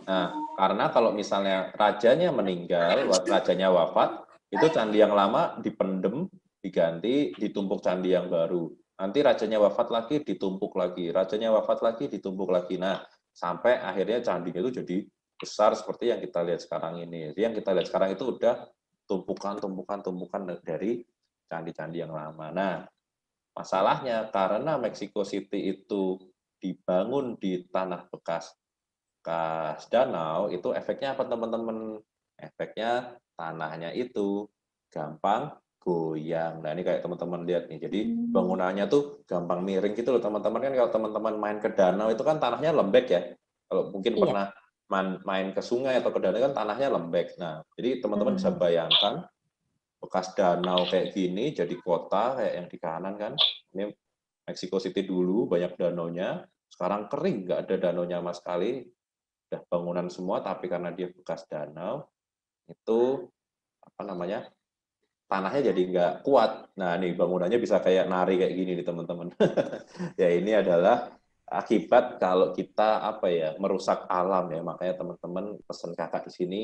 Nah, karena kalau misalnya rajanya meninggal, rajanya wafat, itu candi yang lama dipendem, diganti, ditumpuk candi yang baru. Nanti rajanya wafat lagi, ditumpuk lagi. Rajanya wafat lagi, ditumpuk lagi. Nah, sampai akhirnya candinya itu jadi besar seperti yang kita lihat sekarang ini. Jadi yang kita lihat sekarang itu udah tumpukan dari candi-candi yang lama. Nah, masalahnya karena Mexico City itu dibangun di tanah bekas danau, itu efeknya apa teman-teman? Efeknya tanahnya itu gampang goyang. Nah, ini kayak teman-teman lihat nih. Jadi bangunannya tuh gampang miring gitu loh teman-teman. Kan kalau teman-teman main ke danau itu kan tanahnya lembek ya. Kalau mungkin pernah main ke sungai atau ke danau kan tanahnya lembek. Nah, jadi teman-teman bisa bayangkan bekas danau kayak gini jadi kota kayak yang di kanan kan. Ini Mexico City dulu banyak danaunya, sekarang kering, nggak ada danaunya sama sekali. Udah bangunan semua, tapi karena dia bekas danau, itu apa namanya, tanahnya jadi nggak kuat. Nah, nih bangunannya bisa kayak nari kayak gini nih teman-teman. Ya ini adalah akibat kalau kita merusak alam ya. Makanya teman-teman pesan kakak di sini,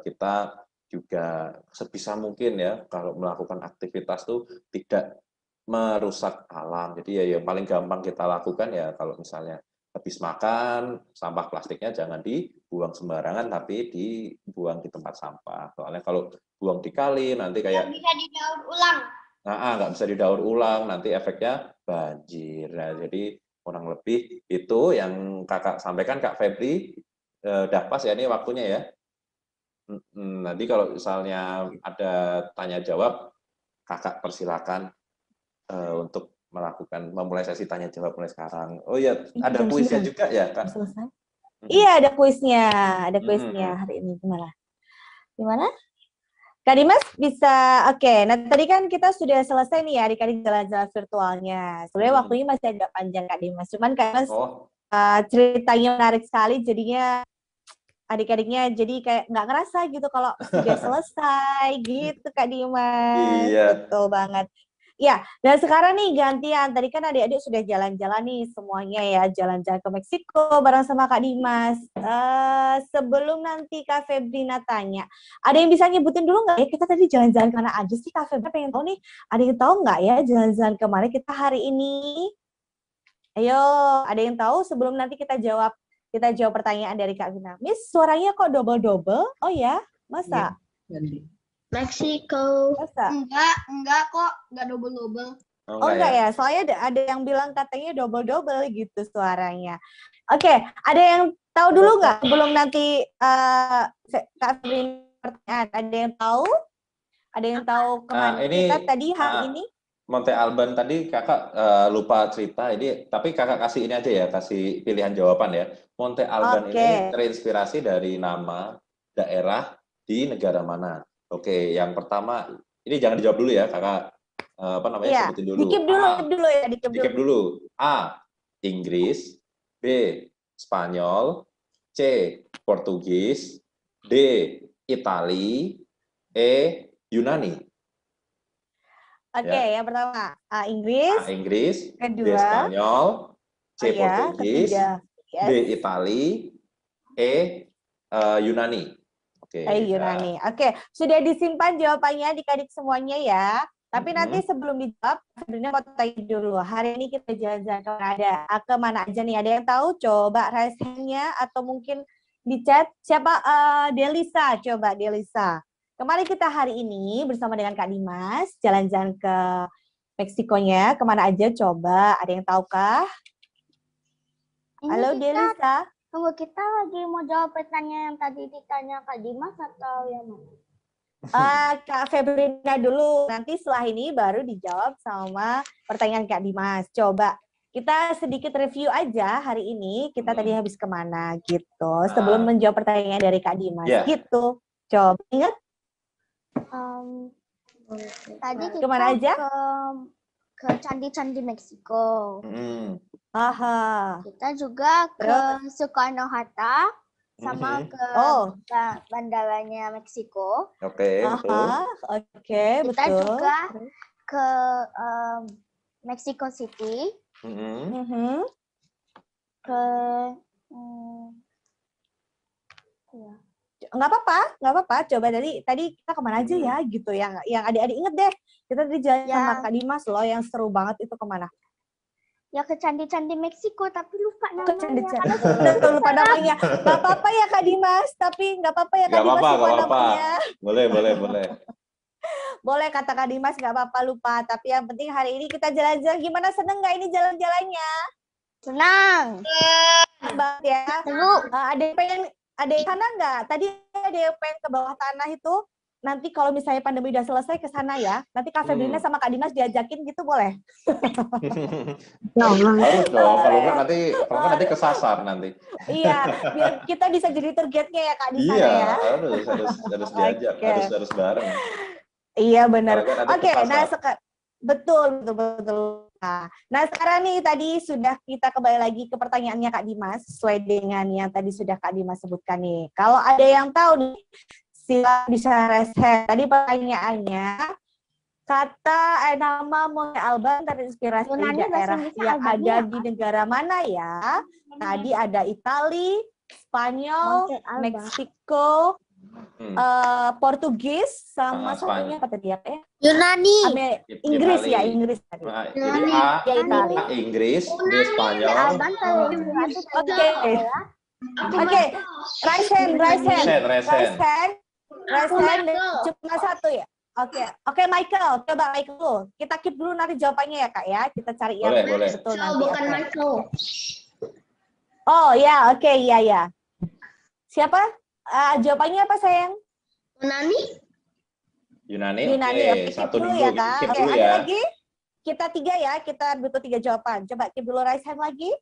kita juga sebisa mungkin ya kalau melakukan aktivitas tuh tidak merusak alam. Jadi ya yang paling gampang kita lakukan ya kalau misalnya habis makan, sampah plastiknya jangan dibuang sembarangan, tapi dibuang di tempat sampah. Soalnya kalau buang di kali, nanti kayak... Nggak bisa didaur ulang. nggak bisa didaur ulang, nanti efeknya banjir. Nah, jadi kurang lebih itu yang kakak sampaikan, Kak Febri. Udah pas ya ini waktunya ya. Nanti kalau misalnya ada tanya-jawab, kakak persilakan untuk memulai sesi tanya jawab mulai sekarang. Oh iya, ada kuisnya juga ya, Kak? Selesai. Iya, ada kuisnya. Hari ini gimana? Kak Dimas bisa, oke. Nah tadi kan kita sudah selesai nih ya adik-adik jalan-jalan virtualnya. Sebenarnya waktunya masih agak panjang Kak Dimas. Cuman Kak Dimas ceritanya menarik sekali, jadinya adik-adiknya jadi kayak nggak ngerasa gitu kalau sudah selesai gitu Kak Dimas. Iya. Betul banget. Ya, dan sekarang nih gantian. Tadi kan adik-adik sudah jalan-jalan nih semuanya ya, jalan-jalan ke Meksiko bareng sama Kak Dimas. Sebelum nanti Kak Febrina tanya, ada yang bisa nyebutin dulu nggak ya kita tadi jalan-jalan kemana aja sih? Kak Febrina pengen tahu nih, ada yang tahu nggak ya jalan-jalan kemana kita hari ini? Ayo, ada yang tahu sebelum nanti kita jawab pertanyaan dari Kak Vina. Miss, suaranya kok double-double? Oh ya, masa? Meksiko. Masa? Enggak kok, enggak double-double. Oh enggak ya, soalnya ada yang bilang katanya double-double gitu suaranya. Oke, ada yang tahu dulu nggak sebelum nanti Kak Febri pertanyaan? Ada yang tahu? Ada yang tahu kemana ini, kita tadi hari ini? Monte Alban tadi kakak lupa cerita ini, tapi kakak kasih ini aja ya, kasih pilihan jawaban ya. Monte Alban ini terinspirasi dari nama daerah di negara mana? Oke, yang pertama ini jangan dijawab dulu ya, kakak sebutin dulu. Dikip dulu ya, dikip dulu. A. Inggris, B. Spanyol, C. Portugis, D. Itali, E. Yunani. Oke, yang pertama Inggris, Inggris, kedua D. Spanyol, C. Portugis, ketiga, D. Itali, E. Yunani. Oke. Yunani. Oke, sudah disimpan jawabannya adik-adik semuanya ya. Tapi nanti sebelum dijawab, sebenarnya mau tanya dulu. Hari ini kita jalan-jalan kemana aja nih? Ada yang tahu? Coba raise hand-nya atau mungkin di chat. Siapa? Delisa. Coba Delisa. Kemarin kita hari ini bersama dengan Kak Dimas jalan-jalan ke Meksikonya. Kemana aja? Coba. Ada yang tahukah? Halo Delisa. Tunggu, kita lagi mau jawab pertanyaan yang tadi ditanya Kak Dimas atau yang mana? Kak Febrina dulu. Nanti setelah ini baru dijawab sama pertanyaan Kak Dimas. Coba kita sedikit review aja hari ini. Kita tadi habis kemana gitu. Sebelum menjawab pertanyaan dari Kak Dimas. Gitu. Coba ingat? Tadi kita kemana aja? Ke candi-candi Meksiko. Aha. Kita juga ke Soekarno-Hatta. Sama ke bandaranya Meksiko. Oke, betul. Oke, betul. Kita juga ke Mexico City. Ke nggak apa-apa. Coba tadi kita kemana aja ya gitu. Yang adik-adik inget deh. Kita tadi jalan sama Kak Dimas loh, yang seru banget itu kemana? Ya ke candi-candi Meksiko, tapi lupa namanya. Lupa namanya. Gak apa-apa ya Kak Dimas, tapi gak apa-apa ya Kak Dimas lupa namanya. Boleh. Boleh kata Kak Dimas, gak apa-apa lupa. Tapi yang penting hari ini kita jalan-jalan. Gimana, seneng gak ini jalan-jalannya? Senang. Banget ya. Seru. Ada yang sana nggak? Tadi ada yang pengen ke bawah tanah itu. Nanti kalau misalnya pandemi udah selesai ke sana ya, nanti Kak Febrina sama Kak Dimas diajakin gitu boleh? Harus dong, kalau nggak nanti kesasar nanti. Iya, biar kita bisa jadi tour guide-nya ya Kak di sana ya. ya. Harus diajak, harus bareng. Iya benar. Oke, nah betul. Nah sekarang nih tadi sudah kita kembali lagi ke pertanyaannya Kak Dimas sesuai dengan yang tadi sudah Kak Dimas sebutkan nih. Kalau ada yang tahu nih, silakan bisa raise hand. Tadi pertanyaannya, nama Monte Alban terinspirasi dari daerah yang ada di negara mana ya? Tadi ada Itali, Spanyol, Meksiko, Portugis, sama satunya apa tadi ya? Yunani. Inggris ya, Inggris tadi. Jadi A, Inggris, B, Spanyol. Oke. Raise hand. Cuma satu ya. Oke, Michael, coba Michael dulu. Kita keep dulu nanti jawabannya ya Kak ya. Kita cari yang betul nanti. Bukan Michael. Oh ya, oke, iya. Siapa? Jawabannya apa sayang? Yunani. Oke, Satu dulu dulu ya Kak. keep Oke, dulu ada ya. lagi? Kita 3 ya, kita butuh 3 jawaban. Coba keep dulu raise hand lagi.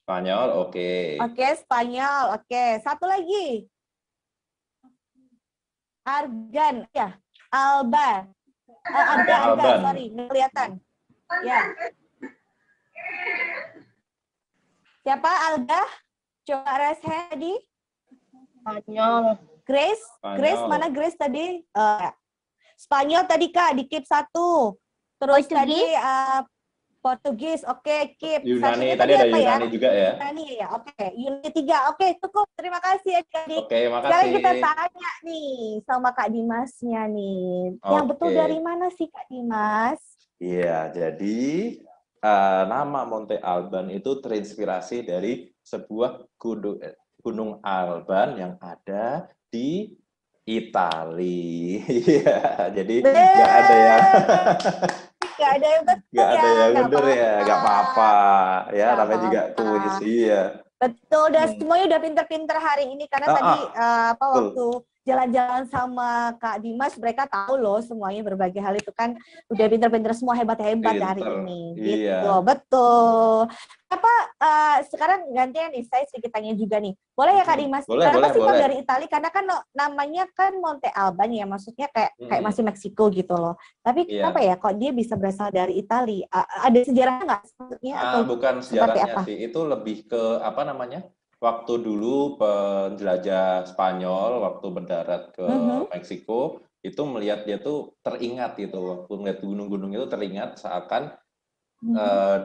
Spanyol, oke. Oke, Spanyol. Oke, satu lagi. Argan, ya. Alban. Argan, sorry, nggak kelihatan. Ya. Siapa Alga? Coba raise hand tadi. Spanyol. Grace, mana Grace tadi? Spanyol tadi Kak, di keep 1. Terus tadi Portugis, oke, keep. Yunani, tadi ada Yunani juga ya? Yunani ya, oke. Yunani 3, oke, cukup. Terima kasih adik-adik. Oke, makasih. Sekarang kita tanya nih sama Kak Dimasnya nih. Yang betul dari mana sih Kak Dimas? Iya, jadi nama Monte Alban itu terinspirasi dari sebuah gunung Alban yang ada di Itali. Iya, jadi nggak ada yang bener ya, nggak apa-apa. Ya, namanya juga kuis, iya. Betul, dan semuanya udah pinter-pinter hari ini karena tadi waktu jalan-jalan sama Kak Dimas, mereka tahu loh semuanya berbagai hal itu kan udah pinter-pinter semua hebat-hebat hari Pinter. ini. Iya. Gitu, betul. Apa sekarang gantian nih, saya sedikit tanya juga nih. Boleh ya Kak Dimas? Boleh, Kenapa boleh, sih kok boleh. dari Italia? Karena kan namanya kan Monte Alban ya, maksudnya kayak masih Meksiko gitu loh. Tapi Iya. kenapa ya kok dia bisa berasal dari Italia? Ada sejarahnya nggak maksudnya atau Bukan seperti sejarahnya apa? sih, itu lebih ke apa namanya? Waktu dulu penjelajah Spanyol waktu mendarat ke Meksiko itu melihat dia tuh teringat gitu, waktu melihat gunung-gunung itu teringat seakan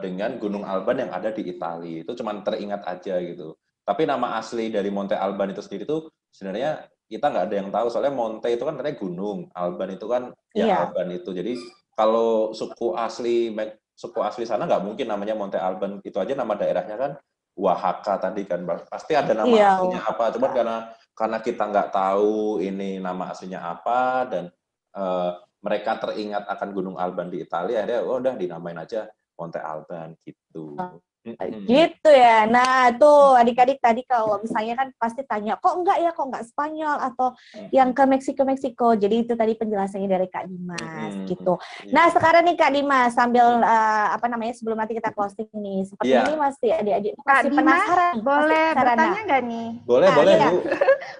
dengan Gunung Alban yang ada di Italia. Itu cuman teringat aja gitu. Tapi nama asli dari Monte Alban itu sendiri tuh sebenarnya kita nggak ada yang tahu, soalnya Monte itu kan katanya gunung, Alban itu kan ya Iya. Alban itu. Jadi kalau suku asli sana nggak mungkin namanya Monte Alban, itu aja nama daerahnya kan Oaxaca tadi kan, pasti ada nama Iya, aslinya apa. Cuman karena kita nggak tahu ini nama aslinya apa dan mereka teringat akan Gunung Alban di Italia, ada udah dinamain aja Monte Alban gitu. Gitu ya. Nah, tuh adik-adik tadi kalau misalnya kan pasti tanya, kok enggak Spanyol atau yang ke Meksiko. Jadi itu tadi penjelasannya dari Kak Dimas gitu. Nah, sekarang nih Kak Dimas sambil sebelum nanti kita closing nih. Seperti ini masih adik-adik masih penasaran. Boleh bertanya nggak nih? Boleh, Bu.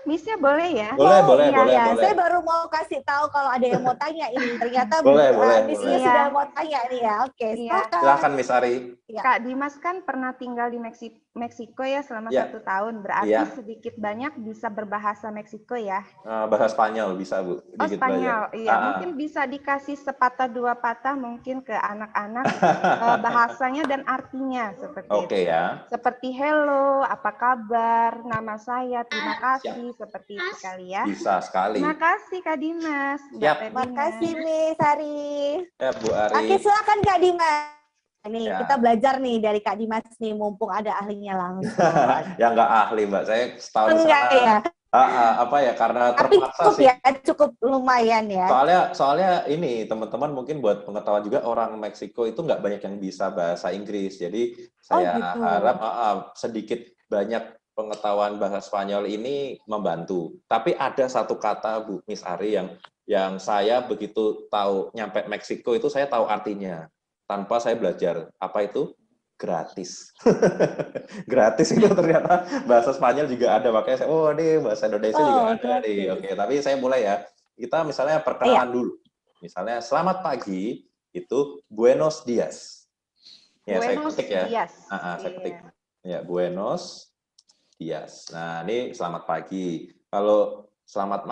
Miss-nya boleh ya? Boleh. Saya baru mau kasih tahu kalau ada yang mau tanya ini. Ternyata Miss-nya boleh. sudah mau tanya nih ya. Oke, silakan Miss Ari. Kak Dimas kan pernah tinggal di Meksiko ya selama 1 tahun, berarti sedikit banyak bisa berbahasa Meksiko ya? Bahasa Spanyol bisa, Bu. Oh, Spanyol, iya. Mungkin bisa dikasih sepatah dua patah mungkin ke anak-anak bahasanya dan artinya seperti itu. Oke ya. Seperti hello, apa kabar, nama saya, terima kasih, seperti itu kali ya. Bisa sekali. Terima kasih Kak Dimas. Terima kasih Miss Ari. Ya, Bu Ari. Oke, silakan Kak Dimas. Nih, kita belajar nih dari Kak Dimas nih, mumpung ada ahlinya langsung. Ya nggak ahli, Mbak. Saya setahun di Enggak sana. Ya. Karena tapi terpaksa cukup sih. Ya, cukup lumayan ya. Soalnya ini teman-teman mungkin buat pengetahuan juga, orang Meksiko itu nggak banyak yang bisa bahasa Inggris. Jadi saya harap sedikit banyak pengetahuan bahasa Spanyol ini membantu. Tapi ada satu kata Bu Miss Ari yang saya begitu tahu nyampe Meksiko itu saya tahu artinya. Tanpa saya belajar. Apa itu? Gratis. Gratis itu ternyata bahasa Spanyol juga ada. Makanya saya, ini bahasa Indonesia juga ada nih. Oke, tapi saya mulai ya. Kita misalnya perkenalan dulu. Misalnya, selamat pagi, itu buenos dias. Ya, buenos saya ketik ya. Dias. Saya ketik. Ya, buenos dias. Nah, ini selamat pagi. Kalau selamat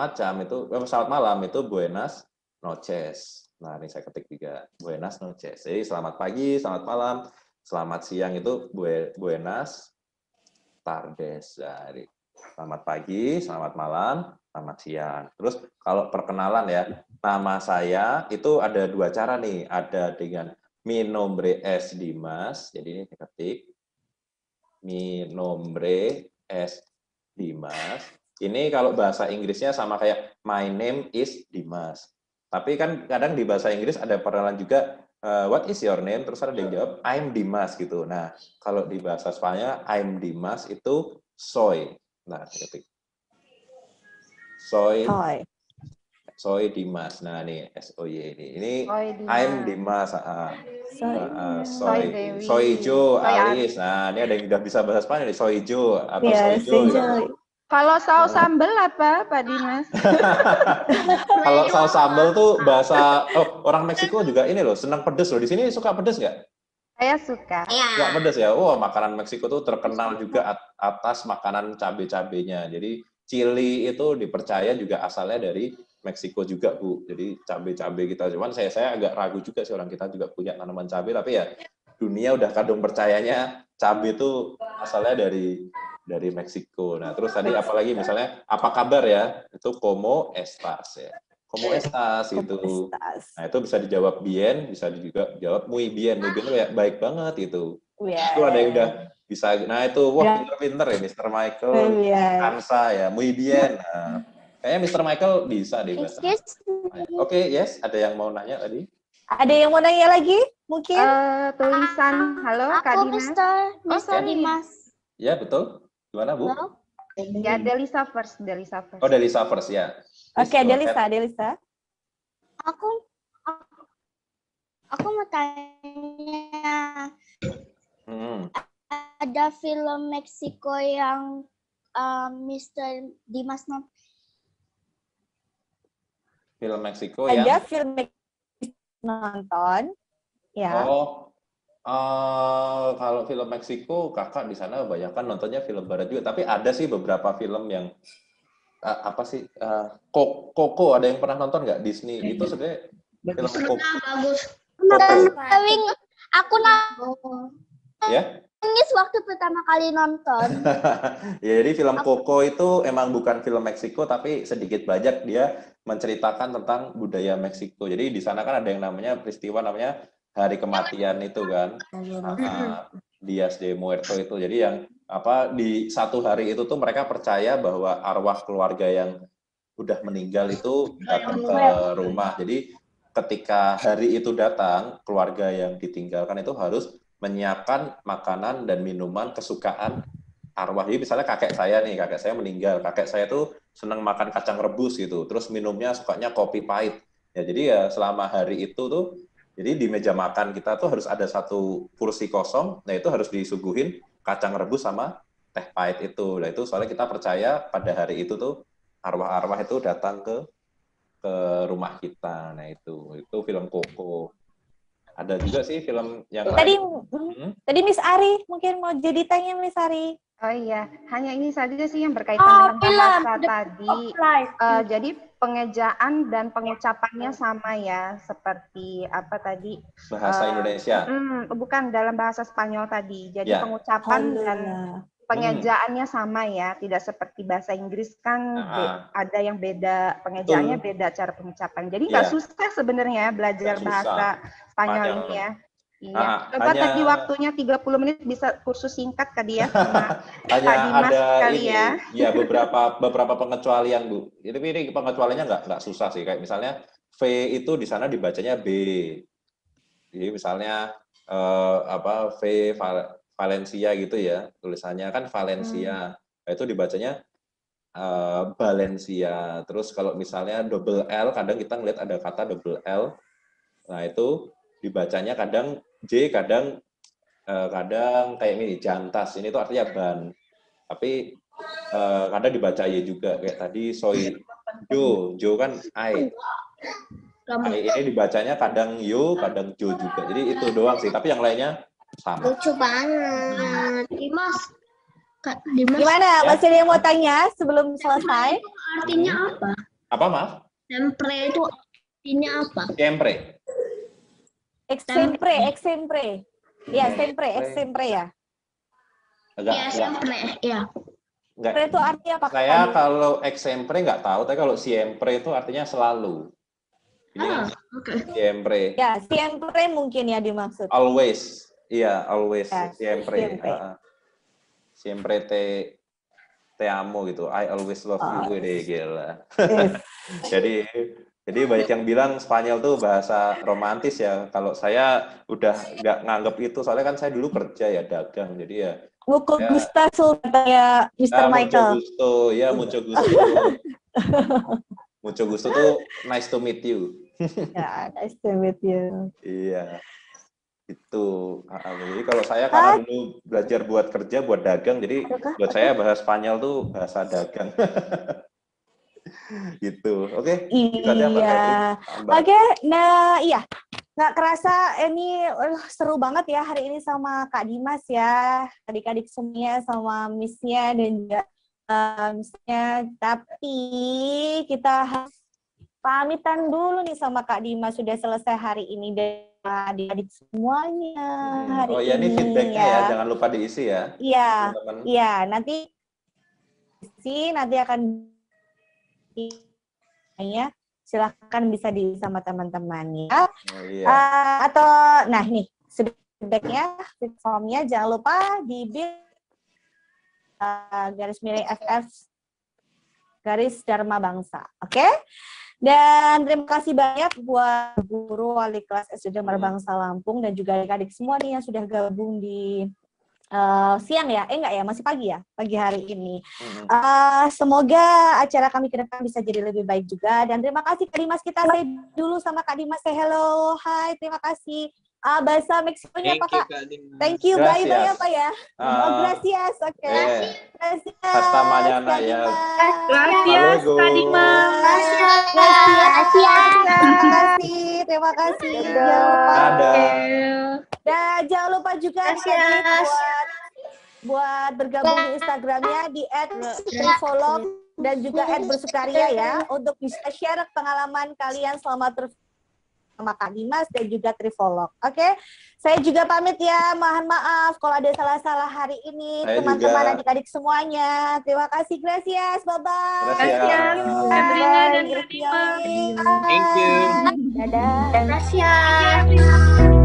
malam itu buenas noches. Nah, ini saya ketik juga, buenas noches. Jadi, selamat pagi, selamat malam, selamat siang itu buenas tardes. Jadi, selamat pagi, selamat malam, selamat siang. Terus, kalau perkenalan ya, nama saya itu ada 2 cara nih. Ada dengan mi nombre es Dimas. Jadi, ini saya ketik. Mi nombre es Dimas. Ini kalau bahasa Inggrisnya sama kayak my name is Dimas. Tapi kan kadang di bahasa Inggris ada perkenalan juga, what is your name? Terus ada yang jawab, I'm Dimas gitu. Nah, kalau di bahasa Spanyol, I'm Dimas itu soy. Nah, ketik. Soy Dimas. Nah, ini S-O-Y ini. Ini I'm Dimas. Soy Joe, Alice. Nah, ini ada yang udah bisa bahasa Spanyol nih, Soy Joe atau Soy Joe. Kalau saus sambal apa, Pak Dimas? Kalau saus sambal tuh bahasa orang Meksiko juga ini loh, senang pedes loh. Di sini suka pedes nggak? Saya suka. Nggak pedes ya? Makanan Meksiko tuh terkenal juga atas makanan cabe-cabenya. Jadi chili itu dipercaya juga asalnya dari Meksiko juga, Bu. Jadi cabe-cabe kita. Cuman saya agak ragu juga sih, orang kita juga punya tanaman cabe, tapi ya dunia udah kadung percayanya cabe itu asalnya dari Meksiko. Nah, terus tadi apalagi misalnya apa kabar ya? Itu como estas ya. Como estas itu. Nah, itu bisa dijawab bien, bisa juga dijawab muy bien. Muy bien itu ya baik banget itu. Itu ada yang udah bisa. Nah, itu pinter-pinter ya Mr. Michael, Kansa ya, muy bien. Nah, kayaknya Mr. Michael bisa deh. Oke, yes, ada yang mau nanya tadi? Ada yang mau nanya lagi? Mungkin tulisan halo Kak Dimas. Mr. Dimas. Ya, betul. Gimana, Bu? Ya, Delisa first. Oh, Delisa first ya. Oke, Please go ahead. Delisa. Aku mau tanya, Hmm. ada film Meksiko yang Mr. Dimas nonton? Film Meksiko Ada yang film nonton, ya. Oh, kalau film Meksiko, kakak di sana kebanyakan nontonnya film barat juga. Tapi ada sih beberapa film yang apa sih? Coco, ada yang pernah nonton nggak Disney? Itu sebenarnya film Coco. Bagus. Tapi aku Ya, nangis waktu pertama kali nonton. ya, jadi film Coco itu emang bukan film Meksiko, tapi sedikit banyak dia menceritakan tentang budaya Meksiko. Jadi di sana kan ada yang namanya peristiwa namanya Hari Kematian itu kan. Dias de Muerto itu. Jadi yang apa di satu hari itu tuh mereka percaya bahwa arwah keluarga yang udah meninggal itu datang ke rumah. Jadi ketika hari itu datang, keluarga yang ditinggalkan itu harus menyiapkan makanan dan minuman kesukaan arwah. Jadi misalnya kakek saya meninggal, kakek saya tuh senang makan kacang rebus gitu, terus minumnya sukanya kopi pahit. Ya jadi ya selama hari itu tuh, jadi di meja makan kita tuh harus ada satu kursi kosong, nah itu harus disuguhin kacang rebus sama teh pahit itu. Nah itu soalnya kita percaya pada hari itu tuh arwah-arwah itu datang ke rumah kita. Nah itu film Coco. Ada juga sih film yang Tadi Miss Ari mungkin mau jadi tanya Miss Ari. Oh iya, hanya ini saja sih yang berkaitan dengan bahasa tadi. Jadi pengejaan dan pengucapannya sama ya, seperti apa tadi? Bahasa Indonesia. Bukan dalam bahasa Spanyol tadi. Jadi Ya. pengucapan dan pengejaannya sama ya, tidak seperti bahasa Inggris kan ada yang beda, pengejaannya beda cara pengucapan. Jadi nggak susah sebenarnya belajar bahasa Spanyol ini ya. Iya. Coba tadi waktunya 30 menit bisa kursus singkat tadi ya sama Pak Dimas sekali ya. Ya beberapa pengecualian Bu. Ini pengecualiannya nggak susah sih. Kayak misalnya V itu di sana dibacanya B. Jadi misalnya V Valencia gitu ya, tulisannya kan Valencia. Nah, itu dibacanya Valencia. Terus kalau misalnya double L, kadang kita ngeliat ada kata double L. Nah, itu dibacanya kadang J, kadang kayak ini jantas. Ini tuh artinya ban. Tapi kadang dibaca Y juga. Kayak tadi soy Jo kan I. Ini dibacanya kadang Yo, kadang Jo juga. Jadi itu doang sih. Tapi yang lainnya sama. Lucu banget. Dimas. Gimana? Masih ada yang mau tanya sebelum selesai? Artinya apa? Apa, Maaf? Sempre itu artinya apa? Sempre. Sempre. Iya, sempre ya. Iya, sempre. Iya. Sempre itu artinya apa? Saya kalau sempre nggak tahu, tapi kalau siempre itu artinya selalu. Ini siempre. Ya, siempre mungkin ya dimaksud. Always. Iya, always. Ya, Siempre. Siempre te amo gitu. I always love you. Deh, gila. Jadi banyak yang bilang Spanyol tuh bahasa romantis ya. Kalau saya udah nggak nganggep itu, soalnya kan saya dulu kerja ya, dagang. Jadi ya Mucho gusto katanya Mr. Michael. Mucho gusto. Mucho gusto tuh nice to meet you. Ya, nice to meet you. Iya. Itu. Jadi kalau saya karena dulu belajar buat kerja, buat dagang, jadi buat saya bahasa Spanyol tuh bahasa dagang. Gitu. Oke. Iya. Oke, nah iya. Nggak kerasa ini seru banget ya hari ini sama Kak Dimas ya. Adik-adik semuanya sama Miss-nya dan juga Miss-nya. Tapi kita harus pamitan dulu nih sama Kak Dimas. Sudah selesai hari ini dan adik-adik semuanya hari ini. Ini feedback-nya ya. Jangan lupa diisi ya. Iya. Iya, nanti akan silahkan bisa diisi sama teman-temannya. Atau nah nih feedbacknya, formnya jangan lupa di garis miring FF garis Dharma Bangsa. Oke? Dan terima kasih banyak buat guru wali kelas SD Dharma Bangsa Lampung dan juga adik-adik semua nih yang sudah gabung di siang ya, enggak ya, masih pagi ya, pagi hari ini. Semoga acara kami ke depan bisa jadi lebih baik juga. Dan terima kasih Kak Dimas, kita say dulu sama Kak Dimas, say hello, hai, terima kasih. Bahasa Meksikonya apa Kak? Thank you, bye-bye apa ya? Gracias, oke. Gracias, hasta mañana ya. Gracias, Kak Dimas. Terima kasih. Jangan lupa. Dan jangan lupa juga buat bergabung di Instagramnya di @trifolog dan juga @bersukaria ya, untuk bisa share pengalaman kalian selama sama Kak Dimas dan juga Trifolog. Oke, saya juga pamit ya. Mohon maaf kalau ada salah-salah hari ini, teman-teman adik-adik semuanya. Terima kasih, gracias, bye-bye. Gracias. Sabrina dan Kak Dimas. Thank you. Dadah. Gracias.